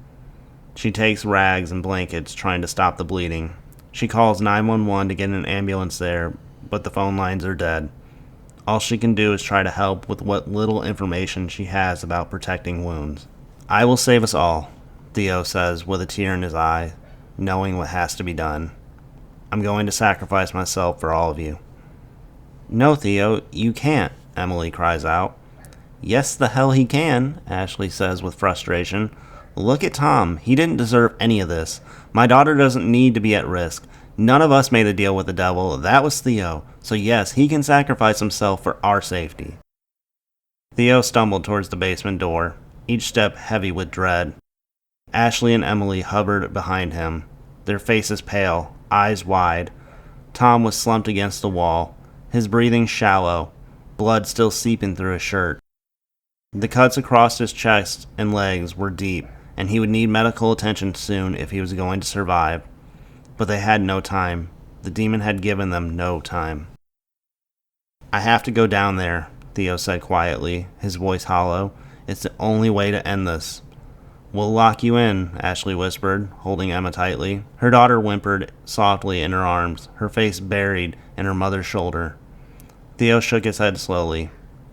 She takes rags and blankets trying to stop the bleeding. She calls 911 to get an ambulance there, but the phone lines are dead. All she can do is try to help with what little information she has about protecting wounds. I will save us all, Theo says with a tear in his eye, knowing what has to be done. I'm going to sacrifice myself for all of you. No, Theo, you can't, Emily cries out. Yes, the hell he can, Ashley says with frustration. Look at Tom. He didn't deserve any of this. My daughter doesn't need to be at risk. None of us made a deal with the devil. That was Theo. So yes, he can sacrifice himself for our safety. Theo stumbled towards the basement door, each step heavy with dread. Ashley and Emily hovered behind him, their faces pale, eyes wide. Tom was slumped against the wall, his breathing shallow, blood still seeping through his shirt. The cuts across his chest and legs were deep, and he would need medical attention soon if he was going to survive. But they had no time. The demon had given them no time. I have to go down there, Theo said quietly, his voice hollow. It's the only way to end this. We'll lock you in, Ashley whispered, holding Emma tightly. Her daughter whimpered softly in her arms, her face buried in her mother's shoulder. Theo shook his head slowly.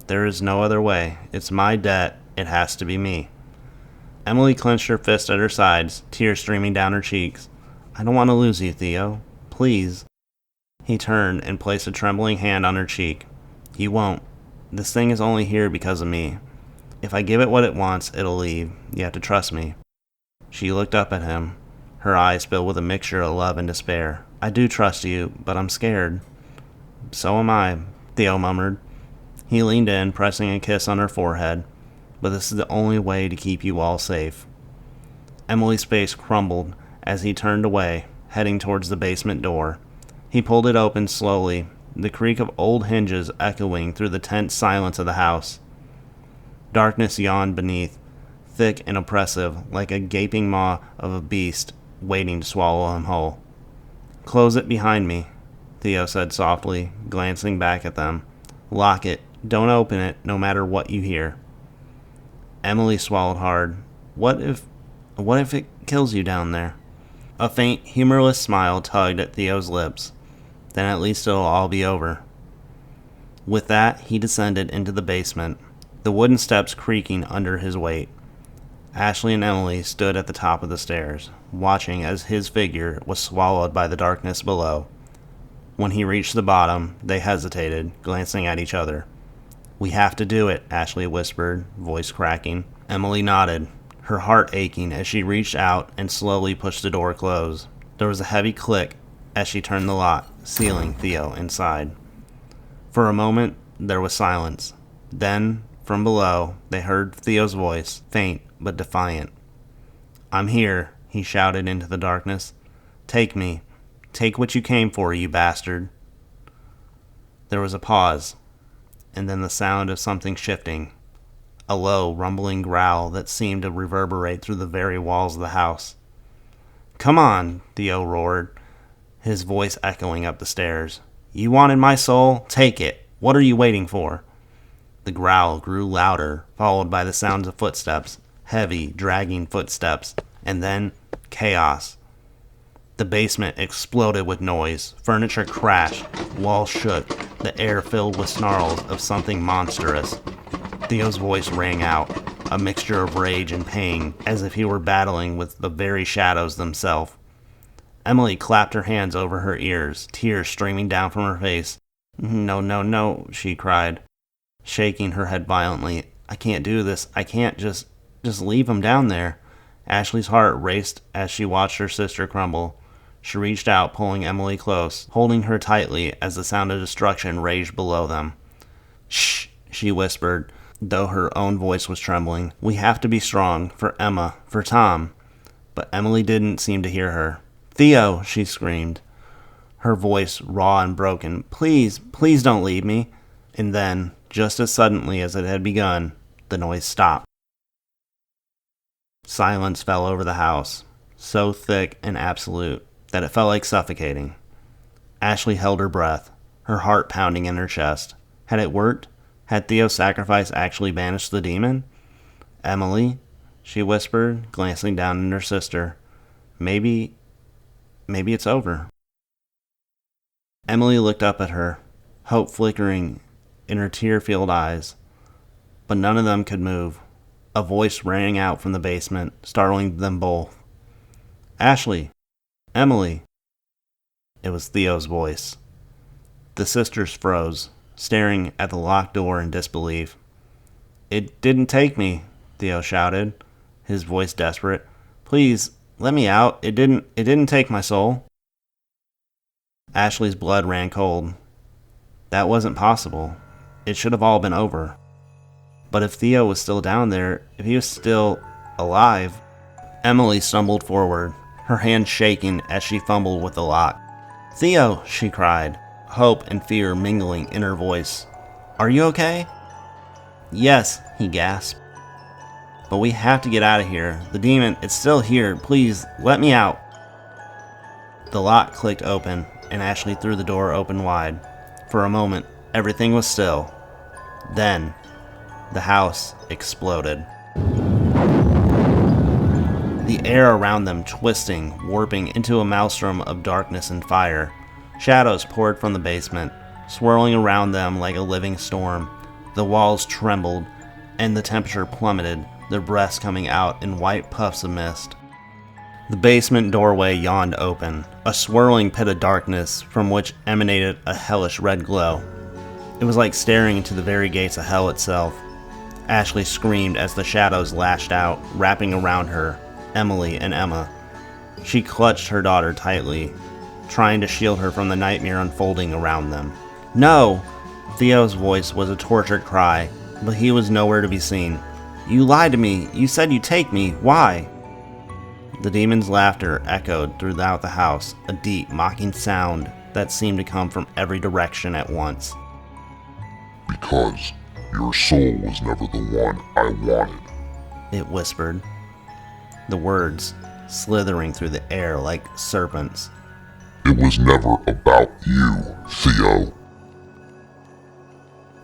There is no other way. It's my debt. It has to be me. Emily clenched her fist at her sides, tears streaming down her cheeks. I don't want to lose you, Theo. Please. He turned and placed a trembling hand on her cheek. You won't. This thing is only here because of me. If I give it what it wants, it'll leave. You have to trust me. She looked up at him, her eyes filled with a mixture of love and despair. I do trust you, but I'm scared. So am I, Theo murmured. He leaned in, pressing a kiss on her forehead. But this is the only way to keep you all safe. Emily's face crumbled as he turned away, heading towards the basement door. He pulled it open slowly, the creak of old hinges echoing through the tense silence of the house. Darkness yawned beneath, thick and oppressive, like a gaping maw of a beast waiting to swallow him whole. Close it behind me, Theo said softly, glancing back at them. Lock it. Don't open it, no matter what you hear. Emily swallowed hard. What if it kills you down there? A faint, humorless smile tugged at Theo's lips. Then at least it'll all be over. With that, he descended into the basement, the wooden steps creaking under his weight. Ashley and Emily stood at the top of the stairs, watching as his figure was swallowed by the darkness below. When he reached the bottom, they hesitated, glancing at each other. We have to do it, Ashley whispered, voice cracking. Emily nodded, her heart aching as she reached out and slowly pushed the door closed. There was a heavy click as she turned the lock, sealing Theo inside. For a moment, there was silence. Then, from below, they heard Theo's voice, faint but defiant. I'm here, he shouted into the darkness. Take me. Take what you came for, you bastard. There was a pause, and then the sound of something shifting, a low, rumbling growl that seemed to reverberate through the very walls of the house. Come on, Theo roared, his voice echoing up the stairs. You wanted my soul? Take it. What are you waiting for? The growl grew louder, followed by the sounds of footsteps, heavy, dragging footsteps, and then chaos. The basement exploded with noise. Furniture crashed, walls shook, the air filled with snarls of something monstrous. Theo's voice rang out, a mixture of rage and pain, as if he were battling with the very shadows themselves. Emily clapped her hands over her ears, tears streaming down from her face. No, no, no, she cried, shaking her head violently. I can't do this. I can't just leave him down there. Ashley's heart raced as she watched her sister crumble. She reached out, pulling Emily close, holding her tightly as the sound of destruction raged below them. Shh, she whispered, though her own voice was trembling. "We have to be strong, for Emma, for Tom." But Emily didn't seem to hear her. "Theo," she screamed, her voice raw and broken. "Please, please don't leave me." And then, just as suddenly as it had begun, the noise stopped. Silence fell over the house, so thick and absolute that it felt like suffocating. Ashley held her breath, her heart pounding in her chest. Had it worked? Had Theo's sacrifice actually banished the demon? "Emily," she whispered, glancing down at her sister. Maybe it's over." Emily looked up at her, hope flickering in her tear-filled eyes, but none of them could move. A voice rang out from the basement, startling them both. "Ashley! Emily!" It was Theo's voice. The sisters froze, staring at the locked door in disbelief. "It didn't take me," Theo shouted, his voice desperate. "Please, let me out. It didn't take my soul." Ashley's blood ran cold. That wasn't possible. It should have all been over. But if Theo was still down there, if he was still alive... Emily stumbled forward, her hand shaking as she fumbled with the lock. "Theo," she cried, hope and fear mingling in her voice. "Are you okay?" "Yes," he gasped. "But we have to get out of here. The demon, it's still here. Please, let me out." The lock clicked open, and Ashley threw the door open wide. For a moment, everything was still. Then, the house exploded. The air around them twisting, warping into a maelstrom of darkness and fire. Shadows poured from the basement, swirling around them like a living storm. The walls trembled, and the temperature plummeted, their breaths coming out in white puffs of mist. The basement doorway yawned open, a swirling pit of darkness from which emanated a hellish red glow. It was like staring into the very gates of hell itself. Ashley screamed as the shadows lashed out, wrapping around her, Emily and Emma. She clutched her daughter tightly, trying to shield her from the nightmare unfolding around them. "No!" Theo's voice was a tortured cry, but he was nowhere to be seen. "You lied to me. You said you'd take me. Why?" The demon's laughter echoed throughout the house, a deep, mocking sound that seemed to come from every direction at once. "Because your soul was never the one I wanted," it whispered, the words slithering through the air like serpents. "It was never about you, Theo."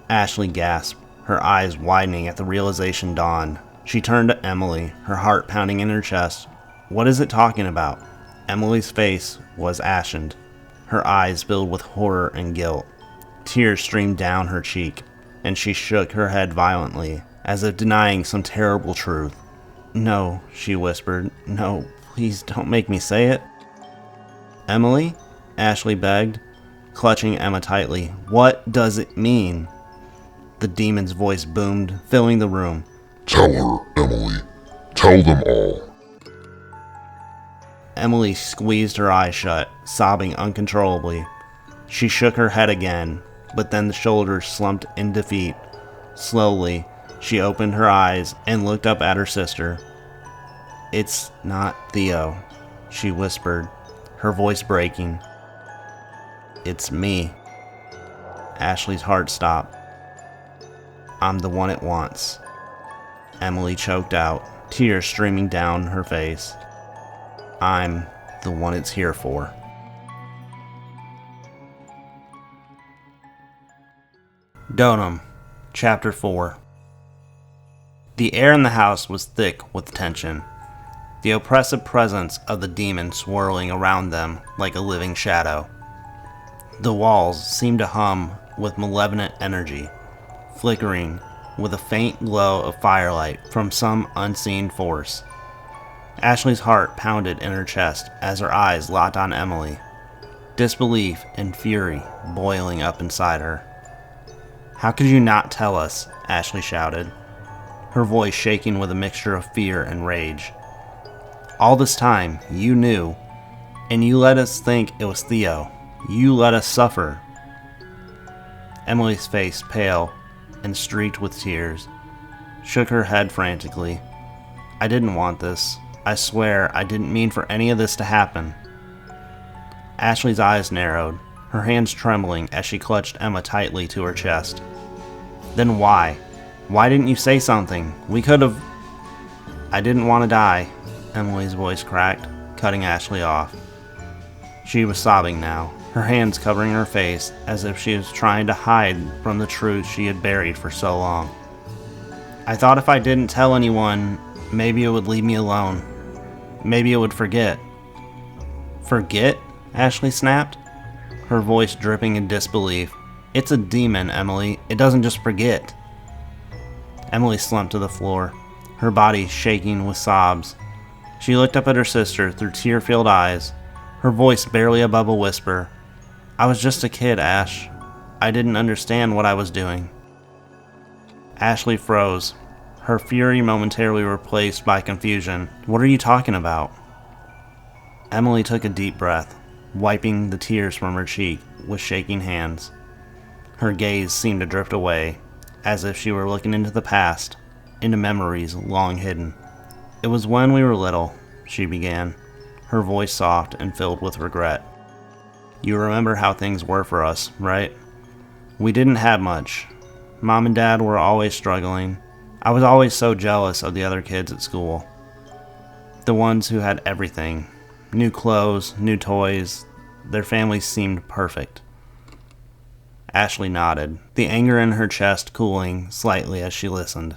Ashley gasped, her eyes widening at the realization dawned. She turned to Emily, her heart pounding in her chest. "What is it talking about?" Emily's face was ashened, her eyes filled with horror and guilt. Tears streamed down her cheek, and she shook her head violently, as if denying some terrible truth. "No," she whispered. "No, please don't make me say it." "Emily?" Ashley begged, clutching Emma tightly. "What does it mean?" The demon's voice boomed, filling the room. "Tell her, Emily. Tell them all." Emily squeezed her eyes shut, sobbing uncontrollably. She shook her head again, but then the shoulders slumped in defeat. Slowly, she opened her eyes and looked up at her sister. "It's not Theo," she whispered, her voice breaking. "It's me." Ashley's heart stopped. "I'm the one it wants," Emily choked out, tears streaming down her face. "I'm the one it's here for." DONUM, Chapter 4. The air in the house was thick with tension, the oppressive presence of the demon swirling around them like a living shadow. The walls seemed to hum with malevolent energy, flickering with a faint glow of firelight from some unseen force. Ashley's heart pounded in her chest as her eyes locked on Emily, disbelief and fury boiling up inside her. "How could you not tell us?" Ashley shouted, her voice shaking with a mixture of fear and rage. "All this time, you knew, and you let us think it was Theo. You let us suffer." Emily's face pale and streaked with tears. shook her head frantically. I didn't want this. I swear I didn't mean for any of this to happen. Ashley's eyes narrowed, her hands trembling as she clutched Emma tightly to her chest. Then why? Why didn't you say something? We could have... I didn't want to die, Emily's voice cracked, cutting Ashley off. She was sobbing now, her hands covering her face as if she was trying to hide from the truth she had buried for so long. I thought if I didn't tell anyone, maybe it would leave me alone. Maybe it would forget. Forget? Ashley snapped, her voice dripping in disbelief. It's a demon, Emily. It doesn't just forget. Emily slumped to the floor, her body shaking with sobs. She looked up at her sister through tear-filled eyes, her voice barely above a whisper. I was just a kid, Ash. I didn't understand what I was doing. Ashley froze, her fury momentarily replaced by confusion. What are you talking about? Emily took a deep breath, wiping the tears from her cheek with shaking hands. Her gaze seemed to drift away, as if she were looking into the past, into memories long hidden. It was when we were little, she began, her voice soft and filled with regret. You remember how things were for us, right? We didn't have much. Mom and Dad were always struggling. I was always so jealous of the other kids at school. The ones who had everything. New clothes, new toys. Their families seemed perfect. Ashley nodded, the anger in her chest cooling slightly as she listened.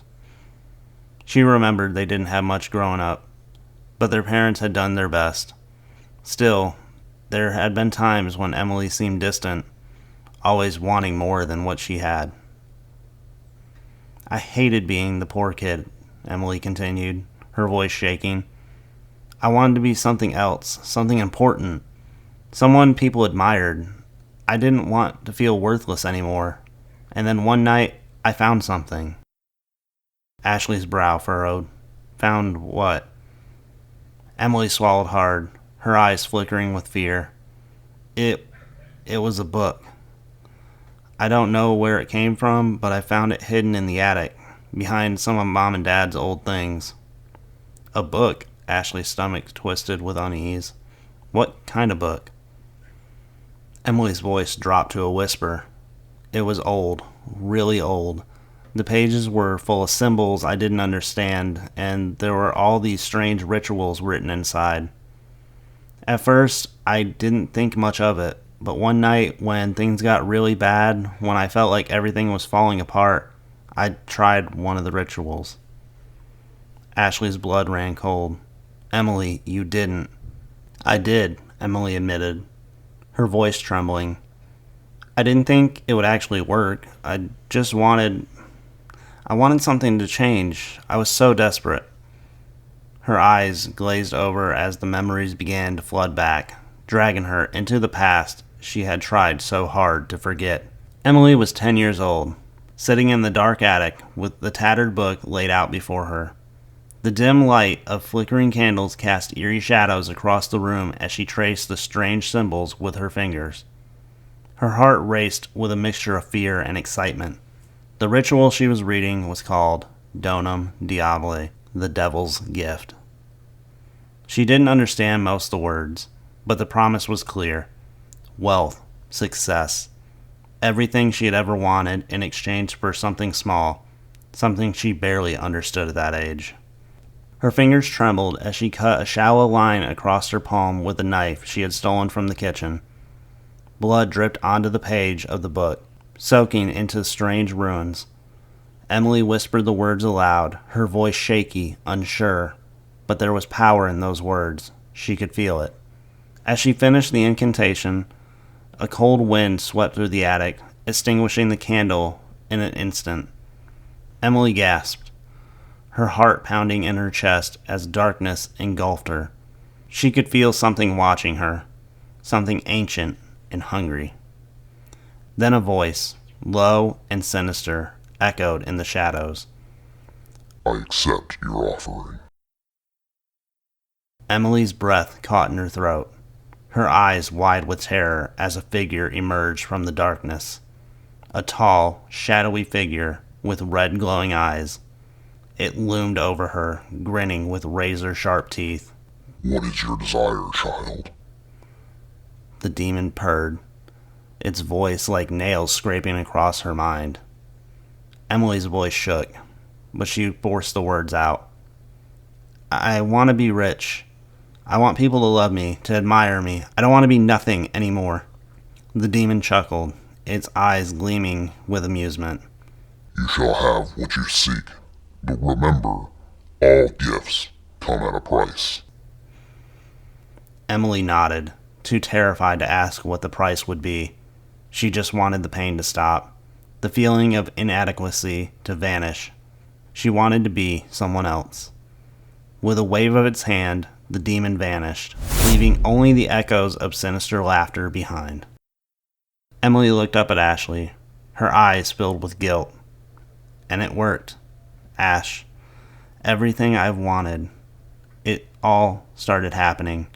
She remembered they didn't have much growing up, but their parents had done their best. Still, there had been times when Emily seemed distant, always wanting more than what she had. I hated being the poor kid, Emily continued, her voice shaking. I wanted to be something else, something important, someone people admired. I didn't want to feel worthless anymore. And then one night, I found something. Ashley's brow furrowed. Found what? Emily swallowed hard, her eyes flickering with fear. It was a book. I don't know where it came from, but I found it hidden in the attic, behind some of Mom and Dad's old things. A book? Ashley's stomach twisted with unease. What kind of book? Emily's voice dropped to a whisper. It was old, really old. The pages were full of symbols I didn't understand, and there were all these strange rituals written inside. At first, I didn't think much of it, but one night when things got really bad, when I felt like everything was falling apart, I tried one of the rituals. Ashley's blood ran cold. Emily, you didn't. I did, Emily admitted, her voice trembling. I didn't think it would actually work. I wanted something to change. I was so desperate. Her eyes glazed over as the memories began to flood back, dragging her into the past she had tried so hard to forget. Emily was 10 years old, sitting in the dark attic with the tattered book laid out before her. The dim light of flickering candles cast eerie shadows across the room as she traced the strange symbols with her fingers. Her heart raced with a mixture of fear and excitement. The ritual she was reading was called DONUM, the Devil's Gift. She didn't understand most of the words, but the promise was clear. Wealth, success, everything she had ever wanted in exchange for something small, something she barely understood at that age. Her fingers trembled as she cut a shallow line across her palm with a knife she had stolen from the kitchen. Blood dripped onto the page of the book, soaking into strange runes. Emily whispered the words aloud, her voice shaky, unsure, but there was power in those words. She could feel it. As she finished the incantation, a cold wind swept through the attic, extinguishing the candle in an instant. Emily gasped, her heart pounding in her chest as darkness engulfed her. She could feel something watching her, something ancient and hungry. Then a voice, low and sinister, echoed in the shadows. I accept your offering. Emily's breath caught in her throat, her eyes wide with terror as a figure emerged from the darkness. A tall, shadowy figure with red glowing eyes. It loomed over her, grinning with razor-sharp teeth. What is your desire, child? The demon purred, its voice like nails scraping across her mind. Emily's voice shook, but she forced the words out. I want to be rich. I want people to love me, to admire me. I don't want to be nothing anymore. The demon chuckled, its eyes gleaming with amusement. You shall have what you seek, but remember, all gifts come at a price. Emily nodded, too terrified to ask what the price would be. She just wanted the pain to stop, the feeling of inadequacy to vanish. She wanted to be someone else. With a wave of its hand, the demon vanished, leaving only the echoes of sinister laughter behind. Emily looked up at Ashley, her eyes filled with guilt. And it worked. Ash, everything I've wanted, it all started happening.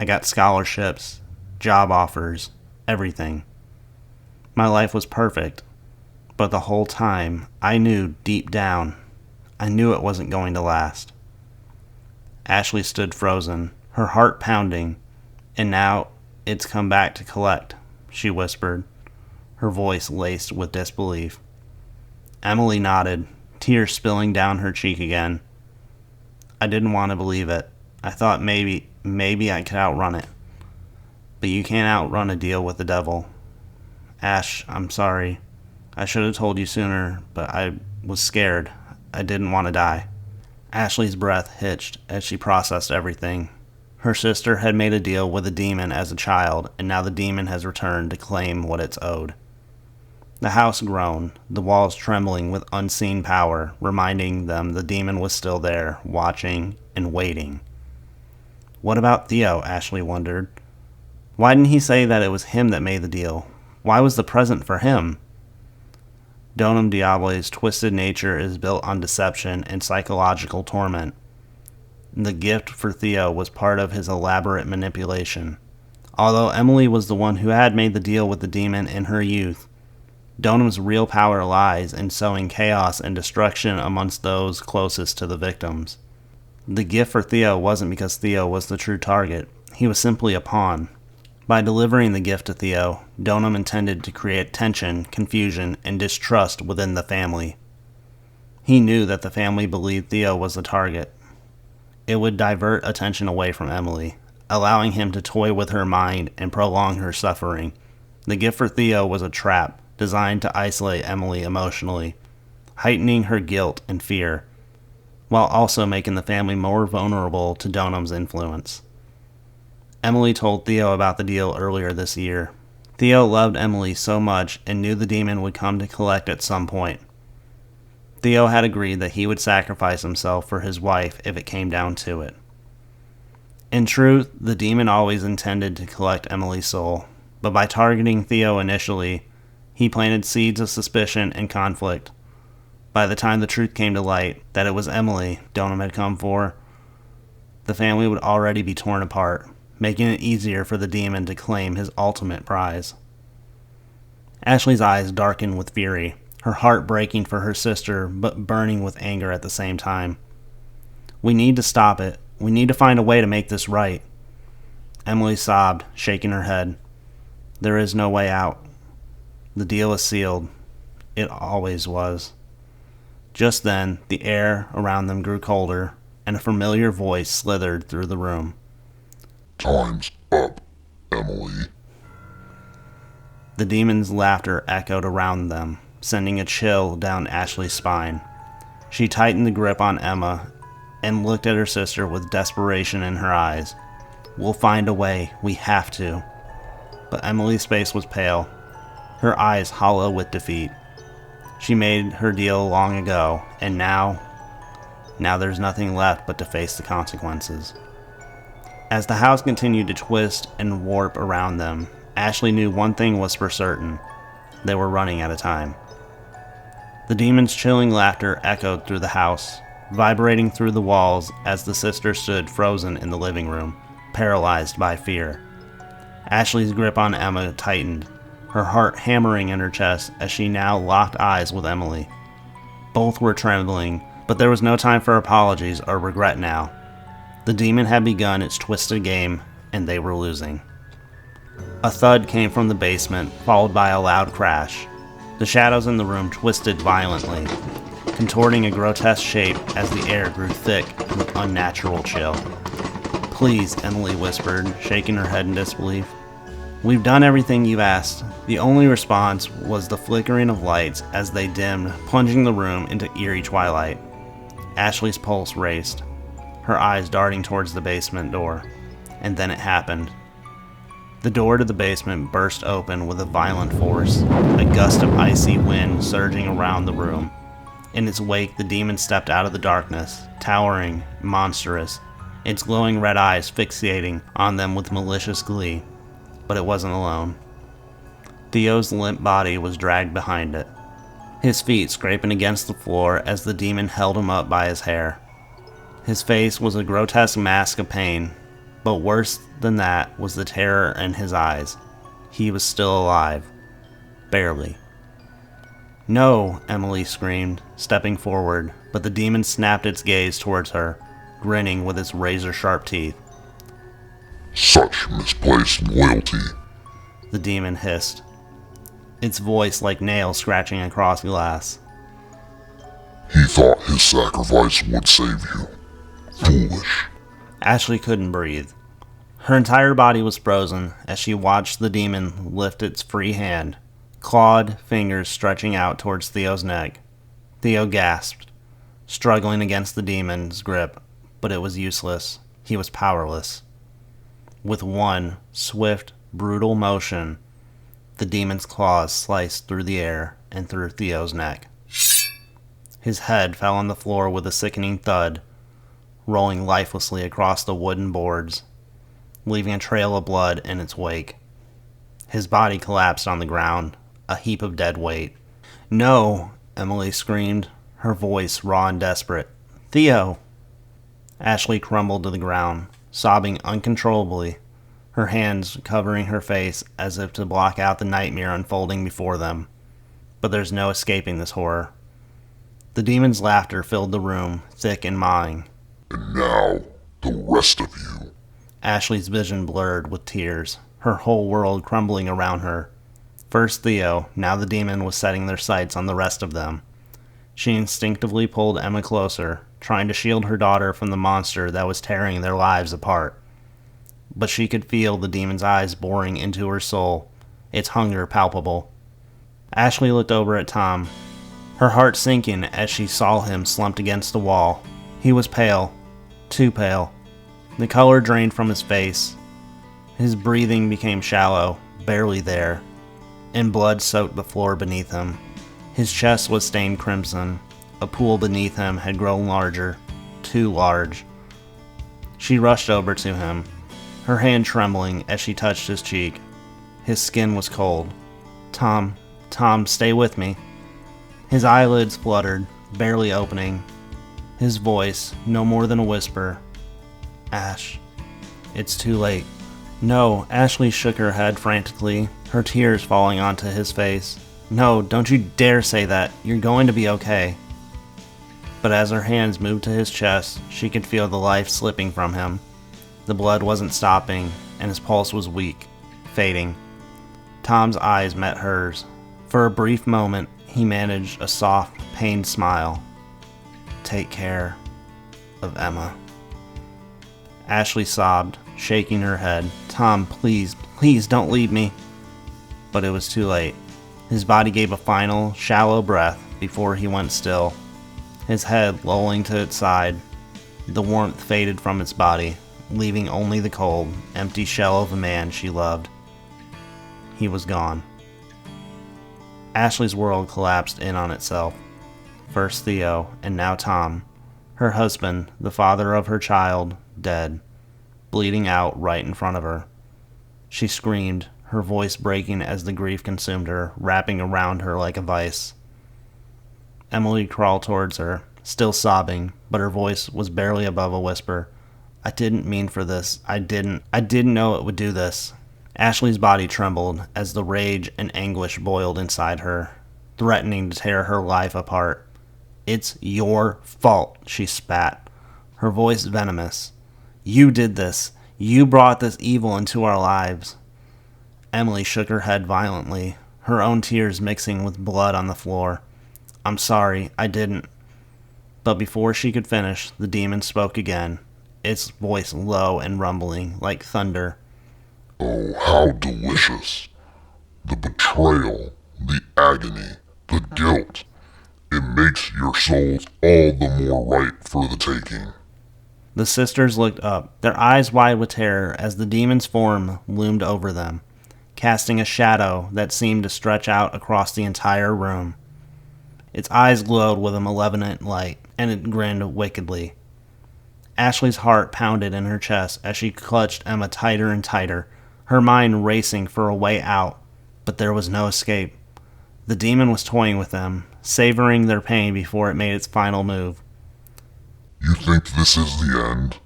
I got scholarships, job offers, everything. My life was perfect, but the whole time I knew deep down, I knew it wasn't going to last. Ashley stood frozen, her heart pounding, and now it's come back to collect, she whispered, her voice laced with disbelief. Emily nodded, tears spilling down her cheek again. I didn't want to believe it. I thought maybe I could outrun it. But you can't outrun a deal with the devil. Ash, I'm sorry. I should have told you sooner, but I was scared. I didn't want to die. Ashley's breath hitched as she processed everything. Her sister had made a deal with a demon as a child, and now the demon has returned to claim what it's owed. The house groaned, the walls trembling with unseen power, reminding them the demon was still there, watching and waiting. What about Theo? Ashley wondered. Why didn't he say that it was him that made the deal? Why was the present for him? Donum Diable's twisted nature is built on deception and psychological torment. The gift for Theo was part of his elaborate manipulation. Although Emily was the one who had made the deal with the demon in her youth, Donum's real power lies in sowing chaos and destruction amongst those closest to the victims. The gift for Theo wasn't because Theo was the true target. He was simply a pawn. By delivering the gift to Theo, Donum intended to create tension, confusion, and distrust within the family. He knew that the family believed Theo was the target. It would divert attention away from Emily, allowing him to toy with her mind and prolong her suffering. The gift for Theo was a trap designed to isolate Emily emotionally, heightening her guilt and fear, while also making the family more vulnerable to Donum's influence. Emily told Theo about the deal earlier this year. Theo loved Emily so much and knew the demon would come to collect at some point. Theo had agreed that he would sacrifice himself for his wife if it came down to it. In truth, the demon always intended to collect Emily's soul, but by targeting Theo initially, he planted seeds of suspicion and conflict. By the time the truth came to light that it was Emily Donum had come for, the family would already be torn apart, making it easier for the demon to claim his ultimate prize. Ashley's eyes darkened with fury, her heart breaking for her sister but burning with anger at the same time. We need to stop it. We need to find a way to make this right. Emily sobbed, shaking her head. There is no way out. The deal is sealed. It always was. Just then, the air around them grew colder, and a familiar voice slithered through the room. Time's up, Emily. The demon's laughter echoed around them, sending a chill down Ashley's spine. She tightened the grip on Emma and looked at her sister with desperation in her eyes. We'll find a way. We have to. But Emily's face was pale, her eyes hollow with defeat. She made her deal long ago, and now there's nothing left but to face the consequences. As the house continued to twist and warp around them, Ashley knew one thing was for certain. They were running out of time. The demon's chilling laughter echoed through the house, vibrating through the walls as the sisters stood frozen in the living room, paralyzed by fear. Ashley's grip on Emma tightened, her heart hammering in her chest as she now locked eyes with Emily. Both were trembling, But there was no time for apologies or regret now. The demon had begun its twisted game, and they were losing. A thud came from the basement, followed by a loud crash. The shadows in the room twisted violently, contorting a grotesque shape as the air grew thick with unnatural chill. "Please," Emily whispered, shaking her head in disbelief. "We've done everything you've asked." The only response was the flickering of lights as they dimmed, plunging the room into eerie twilight. Ashley's pulse raced, her eyes darting towards the basement door. And then it happened. The door to the basement burst open with a violent force, a gust of icy wind surging around the room. In its wake, the demon stepped out of the darkness, towering, monstrous, its glowing red eyes fixating on them with malicious glee. But it wasn't alone. Theo's limp body was dragged behind it, his feet scraping against the floor as the demon held him up by his hair. His face was a grotesque mask of pain, but worse than that was the terror in his eyes. He was still alive. Barely. "No!" Emily screamed, stepping forward, but the demon snapped its gaze towards her, grinning with its razor-sharp teeth. "Such misplaced loyalty," the demon hissed, its voice like nails scratching across glass. "He thought his sacrifice would save you. Foolish." Ashley couldn't breathe. Her entire body was frozen as she watched the demon lift its free hand, clawed fingers stretching out towards Theo's neck. Theo gasped, struggling against the demon's grip, but it was useless. He was powerless. With one swift, brutal motion, the demon's claws sliced through the air and through Theo's neck. His head fell on the floor with a sickening thud, rolling lifelessly across the wooden boards, leaving a trail of blood in its wake. His body collapsed on the ground, a heap of dead weight. "No!" Emily screamed, her voice raw and desperate. "Theo!" Ashley crumbled to the ground, sobbing uncontrollably, her hands covering her face as if to block out the nightmare unfolding before them. But there's no escaping this horror. The demon's laughter filled the room, thick and mawing. "And now, the rest of you." Ashley's vision blurred with tears, her whole world crumbling around her. First Theo, now the demon was setting their sights on the rest of them. She instinctively pulled Emma closer, trying to shield her daughter from the monster that was tearing their lives apart. But she could feel the demon's eyes boring into her soul, its hunger palpable. Ashley looked over at Tom, her heart sinking as she saw him slumped against the wall. He was pale, too pale. The color drained from his face. His breathing became shallow, barely there, and blood soaked the floor beneath him. His chest was stained crimson. A pool beneath him had grown larger, too large. She rushed over to him, her hand trembling as she touched his cheek. His skin was cold. Tom, stay with me." His eyelids fluttered, barely opening. His voice, no more than a whisper. "Ash, it's too late." "No," Ashley shook her head frantically, her tears falling onto his face. "No, don't you dare say that. You're going to be okay." But as her hands moved to his chest, she could feel the life slipping from him. The blood wasn't stopping, and his pulse was weak, fading. Tom's eyes met hers. For a brief moment, he managed a soft, pained smile. "Take care of Emma." Ashley sobbed, shaking her head. "Tom, please don't leave me." But it was too late. His body gave a final, shallow breath before he went still, his head lolling to its side. The warmth faded from its body, leaving only the cold, empty shell of a man she loved. He was gone. Ashley's world collapsed in on itself. First Theo, and now Tom, her husband, the father of her child, dead, bleeding out right in front of her. She screamed, her voice breaking as the grief consumed her, wrapping around her like a vice. Emily crawled towards her, still sobbing, but her voice was barely above a whisper. "I didn't mean for this. I didn't know it would do this." Ashley's body trembled as the rage and anguish boiled inside her, threatening to tear her life apart. "It's your fault," she spat, her voice venomous. "You did this. You brought this evil into our lives." Emily shook her head violently, her own tears mixing with blood on the floor. "I'm sorry, I didn't." But before she could finish, the demon spoke again, its voice low and rumbling, like thunder. "Oh, how delicious. The betrayal, the agony, the guilt. It makes your souls all the more ripe for the taking." The sisters looked up, their eyes wide with terror as the demon's form loomed over them, casting a shadow that seemed to stretch out across the entire room. Its eyes glowed with a malevolent light, and it grinned wickedly. Ashley's heart pounded in her chest as she clutched Emma tighter and tighter, her mind racing for a way out, but there was no escape. The demon was toying with them, savoring their pain before it made its final move. "You think this is the end?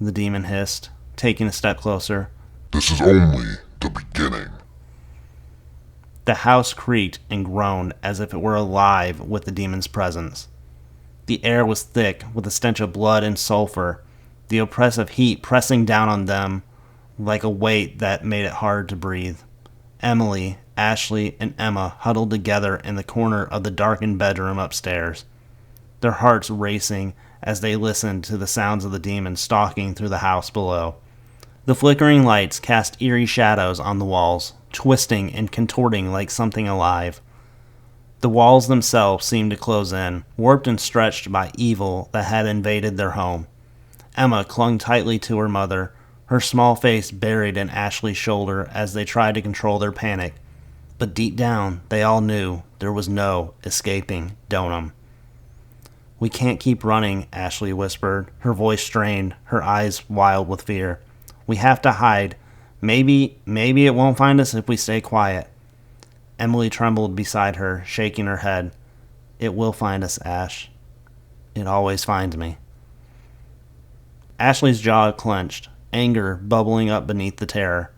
The demon hissed, taking a step closer. This is only the beginning." The house creaked and groaned as if it were alive with the demon's presence. The air was thick with the stench of blood and sulfur, the oppressive heat pressing down on them like a weight that made it hard to breathe. Emily, Ashley, and Emma huddled together in the corner of the darkened bedroom upstairs, their hearts racing as they listened to the sounds of the demon stalking through the house below. The flickering lights cast eerie shadows on the walls, twisting and contorting like something alive. The walls themselves seemed to close in, warped and stretched by evil that had invaded their home. Emma clung tightly to her mother, her small face buried in Ashley's shoulder as they tried to control their panic. But deep down, they all knew there was no escaping DONUM. "We can't keep running," Ashley whispered, her voice strained, her eyes wild with fear. "We have to hide. Maybe it won't find us if we stay quiet." Emily trembled beside her, shaking her head. "It will find us, Ash. It always finds me." Ashley's jaw clenched, anger bubbling up beneath the terror.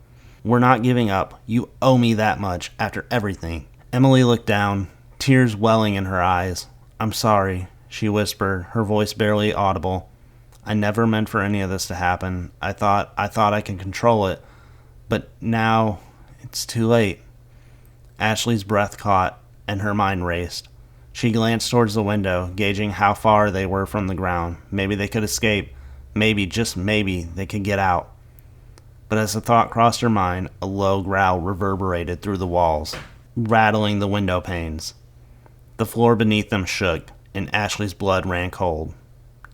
"We're not giving up. You owe me that much, after everything." Emily looked down, tears welling in her eyes. "I'm sorry," she whispered, her voice barely audible. "I never meant for any of this to happen. I thought I could control it. But now, it's too late." Ashley's breath caught, and her mind raced. She glanced towards the window, gauging how far they were from the ground. Maybe they could escape. Maybe, just maybe, they could get out. But as the thought crossed her mind, a low growl reverberated through the walls, rattling the window panes. The floor beneath them shook, and Ashley's blood ran cold.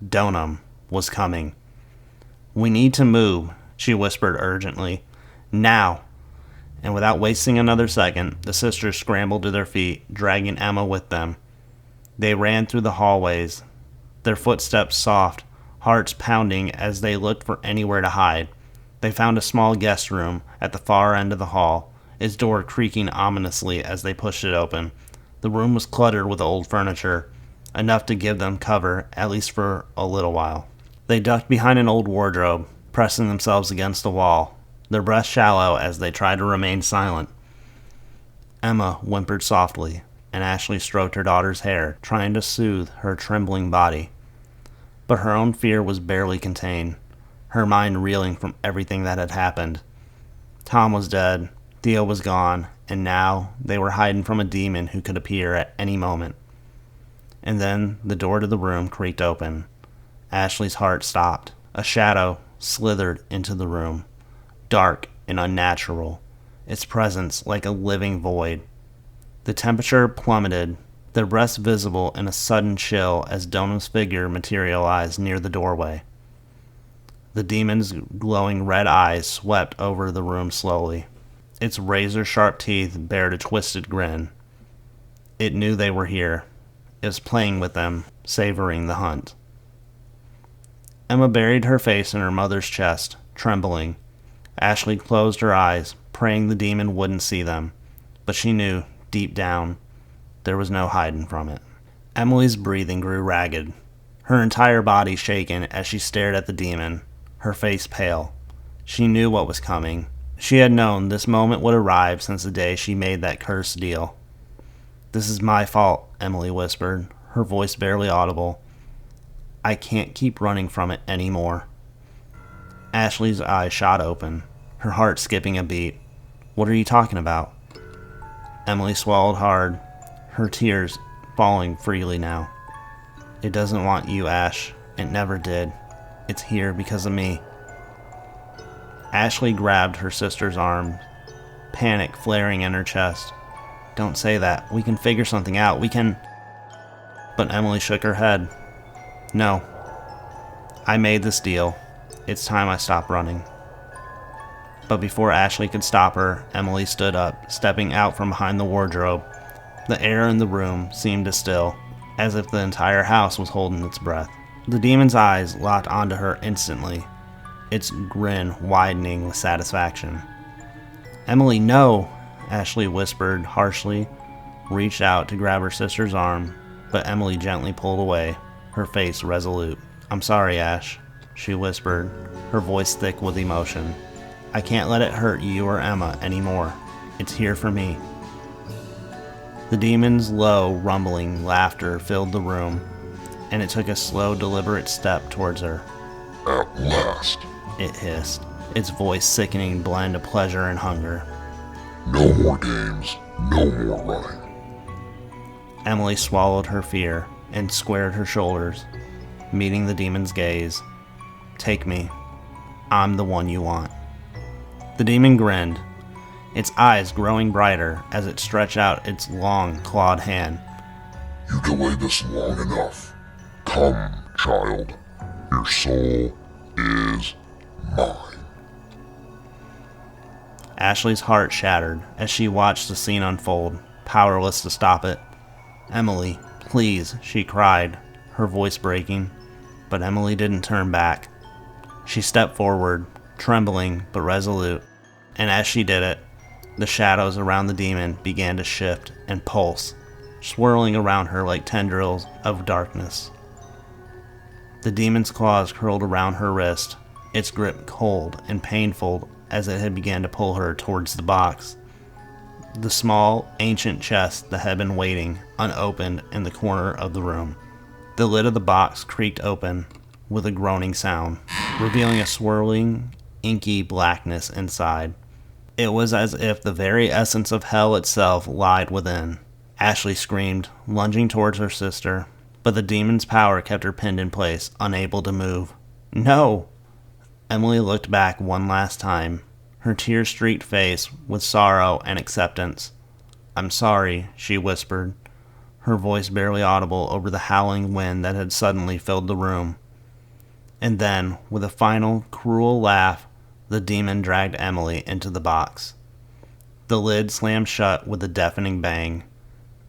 DONUM was coming. "We need to move," she whispered urgently. "Now!" And without wasting another second, the sisters scrambled to their feet, dragging Emma with them. They ran through the hallways, their footsteps soft, hearts pounding as they looked for anywhere to hide. They found a small guest room at the far end of the hall, its door creaking ominously as they pushed it open. The room was cluttered with old furniture, enough to give them cover, at least for a little while. They ducked behind an old wardrobe, pressing themselves against the wall, their breaths shallow as they tried to remain silent. Emma whimpered softly, and Ashley stroked her daughter's hair, trying to soothe her trembling body. But her own fear was barely contained, her mind reeling from everything that had happened. Tom was dead, Theo was gone, and now they were hiding from a demon who could appear at any moment. And then the door to the room creaked open. Ashley's heart stopped. A shadow slithered into the room, dark and unnatural, its presence like a living void. The temperature plummeted, their breaths visible in a sudden chill as DONUM's figure materialized near the doorway. The demon's glowing red eyes swept over the room slowly. Its razor-sharp teeth bared a twisted grin. It knew they were here. It was playing with them, savoring the hunt. Emma buried her face in her mother's chest, trembling. Ashley closed her eyes, praying the demon wouldn't see them. But she knew, deep down, there was no hiding from it. Emily's breathing grew ragged, her entire body shaken as she stared at the demon, her face pale. She knew what was coming. She had known this moment would arrive since the day she made that cursed deal. "This is my fault," Emily whispered, her voice barely audible. I can't keep running from it anymore. Ashley's eyes shot open, her heart skipping a beat. What are you talking about? Emily swallowed hard, her tears falling freely now. It doesn't want you, Ash. It never did. It's here because of me. Ashley grabbed her sister's arm, panic flaring in her chest. Don't say that. We can figure something out. We can... But Emily shook her head. No. I made this deal. It's time I stop running. But before Ashley could stop her, Emily stood up, stepping out from behind the wardrobe. The air in the room seemed to still, as if the entire house was holding its breath. The demon's eyes locked onto her instantly, its grin widening with satisfaction. Emily, no! Ashley whispered harshly, reached out to grab her sister's arm, but Emily gently pulled away, her face resolute. I'm sorry, Ash, she whispered, her voice thick with emotion. I can't let it hurt you or Emma anymore. It's here for me. The demon's low, rumbling laughter filled the room, and it took a slow, deliberate step towards her. At last, it hissed, its voice sickening blend of pleasure and hunger. No more games, no more running. Emily swallowed her fear and squared her shoulders, meeting the demon's gaze. Take me. I'm the one you want. The demon grinned, its eyes growing brighter as it stretched out its long, clawed hand. You delayed this long enough. Come, child. Your soul is mine. Ashley's heart shattered as she watched the scene unfold, powerless to stop it. Emily, please, she cried, her voice breaking. But Emily didn't turn back. She stepped forward, trembling but resolute, and as she did it, the shadows around the demon began to shift and pulse, swirling around her like tendrils of darkness. The demon's claws curled around her wrist, its grip cold and painful as it had begun to pull her towards the box. The small, ancient chest that had been waiting, unopened in the corner of the room. The lid of the box creaked open with a groaning sound, revealing a swirling, inky blackness inside. It was as if the very essence of hell itself lied within. Ashley screamed, lunging towards her sister, but the demon's power kept her pinned in place, unable to move. No! Emily looked back one last time, her tear-streaked face with sorrow and acceptance. I'm sorry, she whispered, her voice barely audible over the howling wind that had suddenly filled the room. And then, with a final, cruel laugh, the demon dragged Emily into the box. The lid slammed shut with a deafening bang,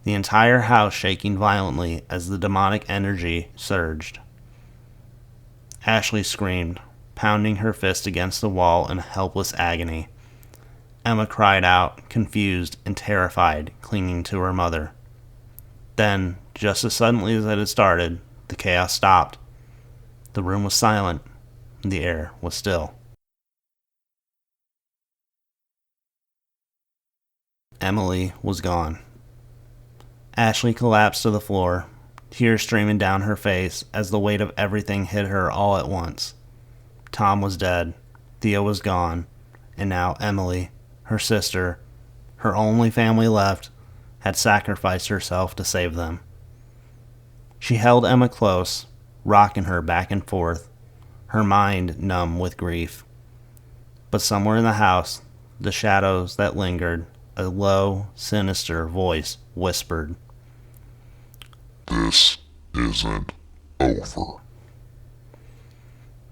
the entire house shaking violently as the demonic energy surged. Ashley screamed, pounding her fist against the wall in helpless agony. Emma cried out, confused and terrified, clinging to her mother. Then, just as suddenly as it had started, the chaos stopped. The room was silent, and the air was still. Emily was gone. Ashley collapsed to the floor, tears streaming down her face as the weight of everything hit her all at once. Tom was dead, Theo was gone, and now Emily, her sister, her only family left, had sacrificed herself to save them. She held Emma close, rocking her back and forth, her mind numb with grief. But somewhere in the house, the shadows that lingered, a low, sinister voice whispered, This isn't over.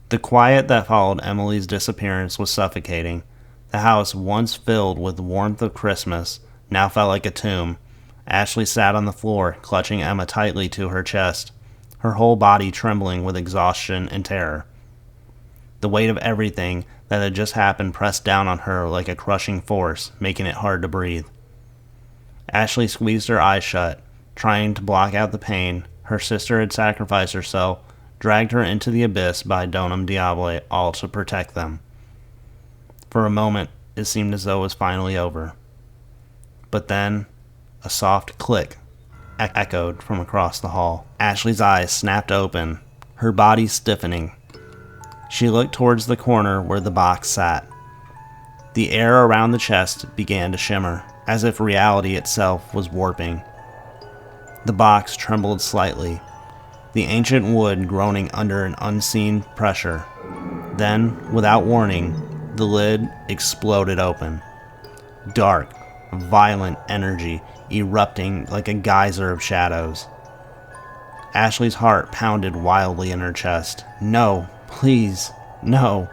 The quiet that followed Emily's disappearance was suffocating. The house, once filled with the warmth of Christmas, now felt like a tomb. Ashley sat on the floor, clutching Emma tightly to her chest, her whole body trembling with exhaustion and terror. The weight of everything that had just happened pressed down on her like a crushing force, making it hard to breathe. Ashley squeezed her eyes shut, trying to block out the pain. Her sister had sacrificed herself, dragged her into the abyss by DONUM Diablo, all to protect them. For a moment, it seemed as though it was finally over. But then, a soft click echoed from across the hall. Ashley's eyes snapped open, her body stiffening. She looked towards the corner where the box sat. The air around the chest began to shimmer, as if reality itself was warping. The box trembled slightly, the ancient wood groaning under an unseen pressure. Then, without warning, the lid exploded open. Dark, violent energy erupting like a geyser of shadows. Ashley's heart pounded wildly in her chest. "No, please, no,"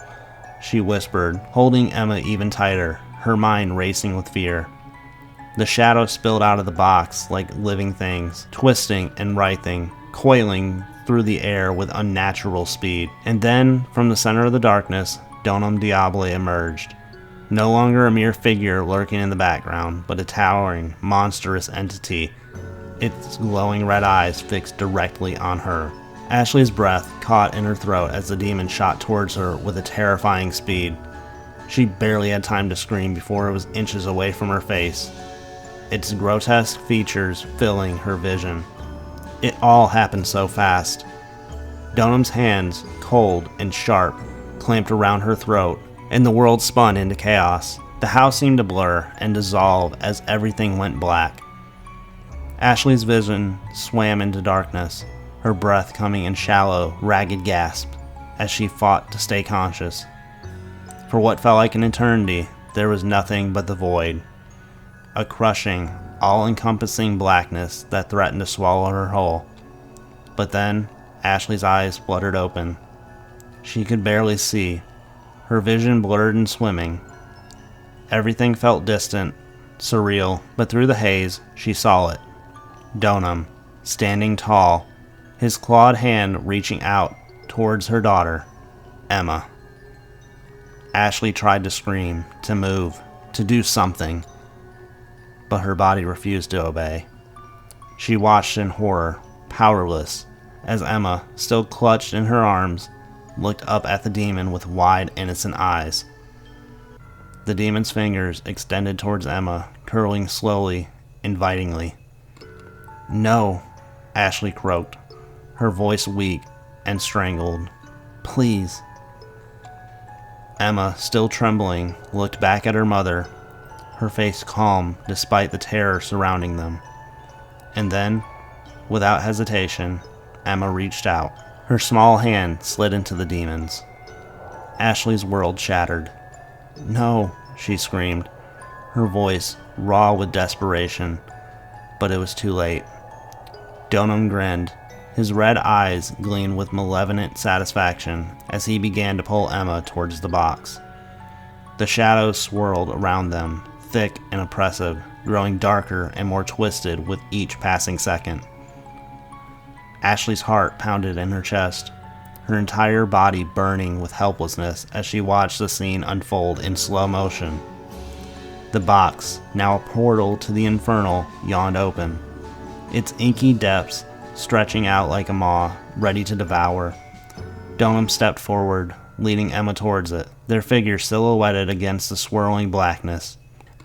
she whispered, holding Emma even tighter, her mind racing with fear. The shadows spilled out of the box like living things, twisting and writhing, coiling through the air with unnatural speed. And then, from the center of the darkness, Donum Diable emerged. No longer a mere figure lurking in the background, but a towering, monstrous entity, its glowing red eyes fixed directly on her. Ashley's breath caught in her throat as the demon shot towards her with a terrifying speed. She barely had time to scream before it was inches away from her face, its grotesque features filling her vision. It all happened so fast. Donum's hands, cold and sharp, clamped around her throat, and the world spun into chaos. The house seemed to blur and dissolve as everything went black. Ashley's vision swam into darkness, her breath coming in shallow, ragged gasps as she fought to stay conscious. For what felt like an eternity, there was nothing but the void. A crushing, all-encompassing blackness that threatened to swallow her whole. But then, Ashley's eyes fluttered open. She could barely see, her vision blurred and swimming. Everything felt distant, surreal, but through the haze, she saw it. Donum, standing tall, his clawed hand reaching out towards her daughter, Emma. Ashley tried to scream, to move, to do something, but her body refused to obey. She watched in horror, powerless, as Emma, still clutched in her arms, looked up at the demon with wide, innocent eyes. The demon's fingers extended towards Emma, curling slowly, invitingly. "No," Ashley croaked, her voice weak and strangled. "Please." Emma, still trembling, looked back at her mother, her face calm despite the terror surrounding them. And then, without hesitation, Emma reached out. Her small hand slid into the demon's. Ashley's world shattered. "No," she screamed, her voice raw with desperation, but it was too late. Donum grinned. His red eyes gleamed with malevolent satisfaction as he began to pull Emma towards the box. The shadows swirled around them, thick and oppressive, growing darker and more twisted with each passing second. Ashley's heart pounded in her chest, her entire body burning with helplessness as she watched the scene unfold in slow motion. The box, now a portal to the infernal, yawned open, its inky depths stretching out like a maw, ready to devour. Donum stepped forward, leading Emma towards it, their figures silhouetted against the swirling blackness.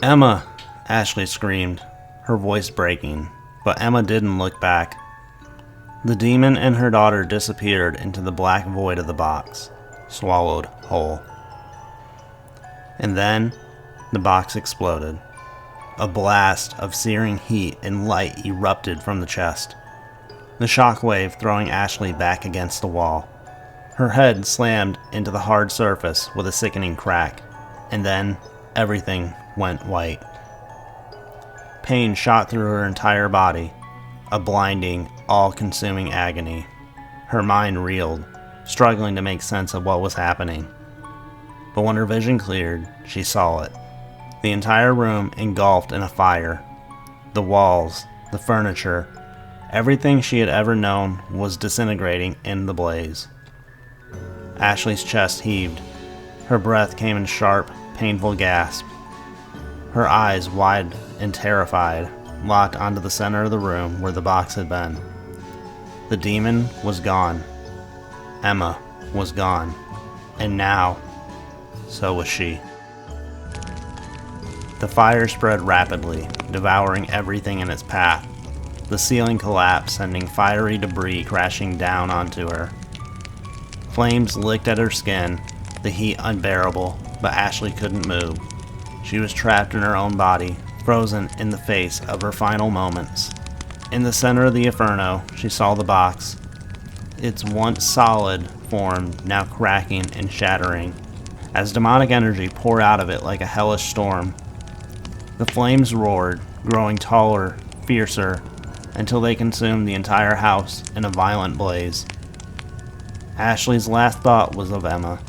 "Emma!" Ashley screamed, her voice breaking, but Emma didn't look back. The demon and her daughter disappeared into the black void of the box, swallowed whole. And then, the box exploded. A blast of searing heat and light erupted from the chest, the shockwave throwing Ashley back against the wall. Her head slammed into the hard surface with a sickening crack, and then everything went white. Pain shot through her entire body, a blinding, all-consuming agony. Her mind reeled, struggling to make sense of what was happening. But when her vision cleared, she saw it. The entire room engulfed in a fire. The walls, the furniture, everything she had ever known was disintegrating in the blaze. Ashley's chest heaved. Her breath came in sharp, painful gasps. Her eyes, wide and terrified, locked onto the center of the room where the box had been. The demon was gone. Emma was gone. And now, so was she. The fire spread rapidly, devouring everything in its path. The ceiling collapsed, sending fiery debris crashing down onto her. Flames licked at her skin, the heat unbearable, but Ashley couldn't move. She was trapped in her own body, frozen in the face of her final moments. In the center of the inferno, she saw the box, its once solid form now cracking and shattering, as demonic energy poured out of it like a hellish storm. The flames roared, growing taller, fiercer, until they consumed the entire house in a violent blaze. Ashley's last thought was of Emma.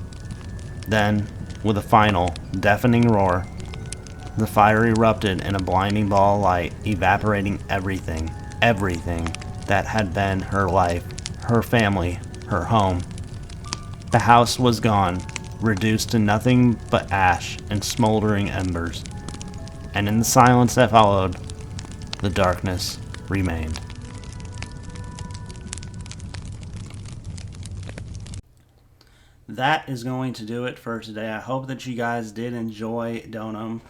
Then, with a final, deafening roar, the fire erupted in a blinding ball of light, evaporating everything that had been her life, her family, her home. The house was gone, reduced to nothing but ash and smoldering embers. And in the silence that followed, the darkness remained. That is going to do it for today. I hope that you guys did enjoy DONUM.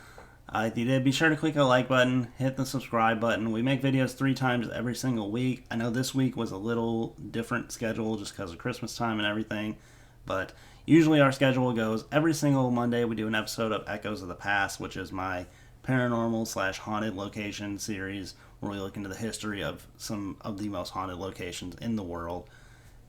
If you did, be sure to click the like button, hit the subscribe button. We make videos 3 times every single week. I know this week was a little different schedule just because of Christmas time and everything, but usually our schedule goes every single Monday. We do an episode of Echoes of the Past, which is my paranormal / haunted location series where we look into the history of some of the most haunted locations in the world.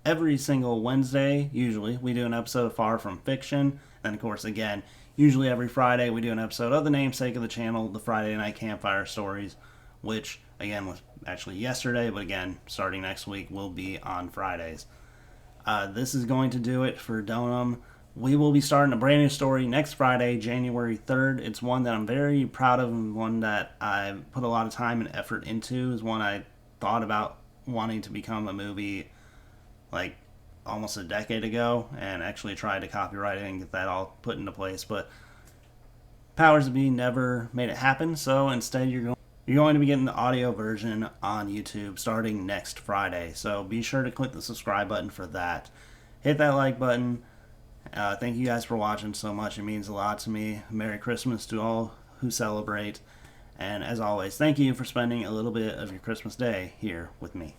Every single Wednesday, usually, we do an episode of Far From Fiction. And, of course, again, usually every Friday, we do an episode of the namesake of the channel, the Friday Night Campfire Stories, which, again, was actually yesterday, but, again, starting next week, will be on Fridays. This is going to do it for DONUM. We will be starting a brand new story next Friday, January 3rd. It's one that I'm very proud of and one that I put a lot of time and effort into. It's one I thought about wanting to become a movie like almost a decade ago and actually tried to copyright it and get that all put into place, but powers that be never made it happen. So instead you're going to be getting the audio version on YouTube starting next Friday. So be sure to click the subscribe button for that. Hit that like button. Thank you guys for watching so much. It means a lot to me. Merry Christmas to all who celebrate. And as always, thank you for spending a little bit of your Christmas day here with me.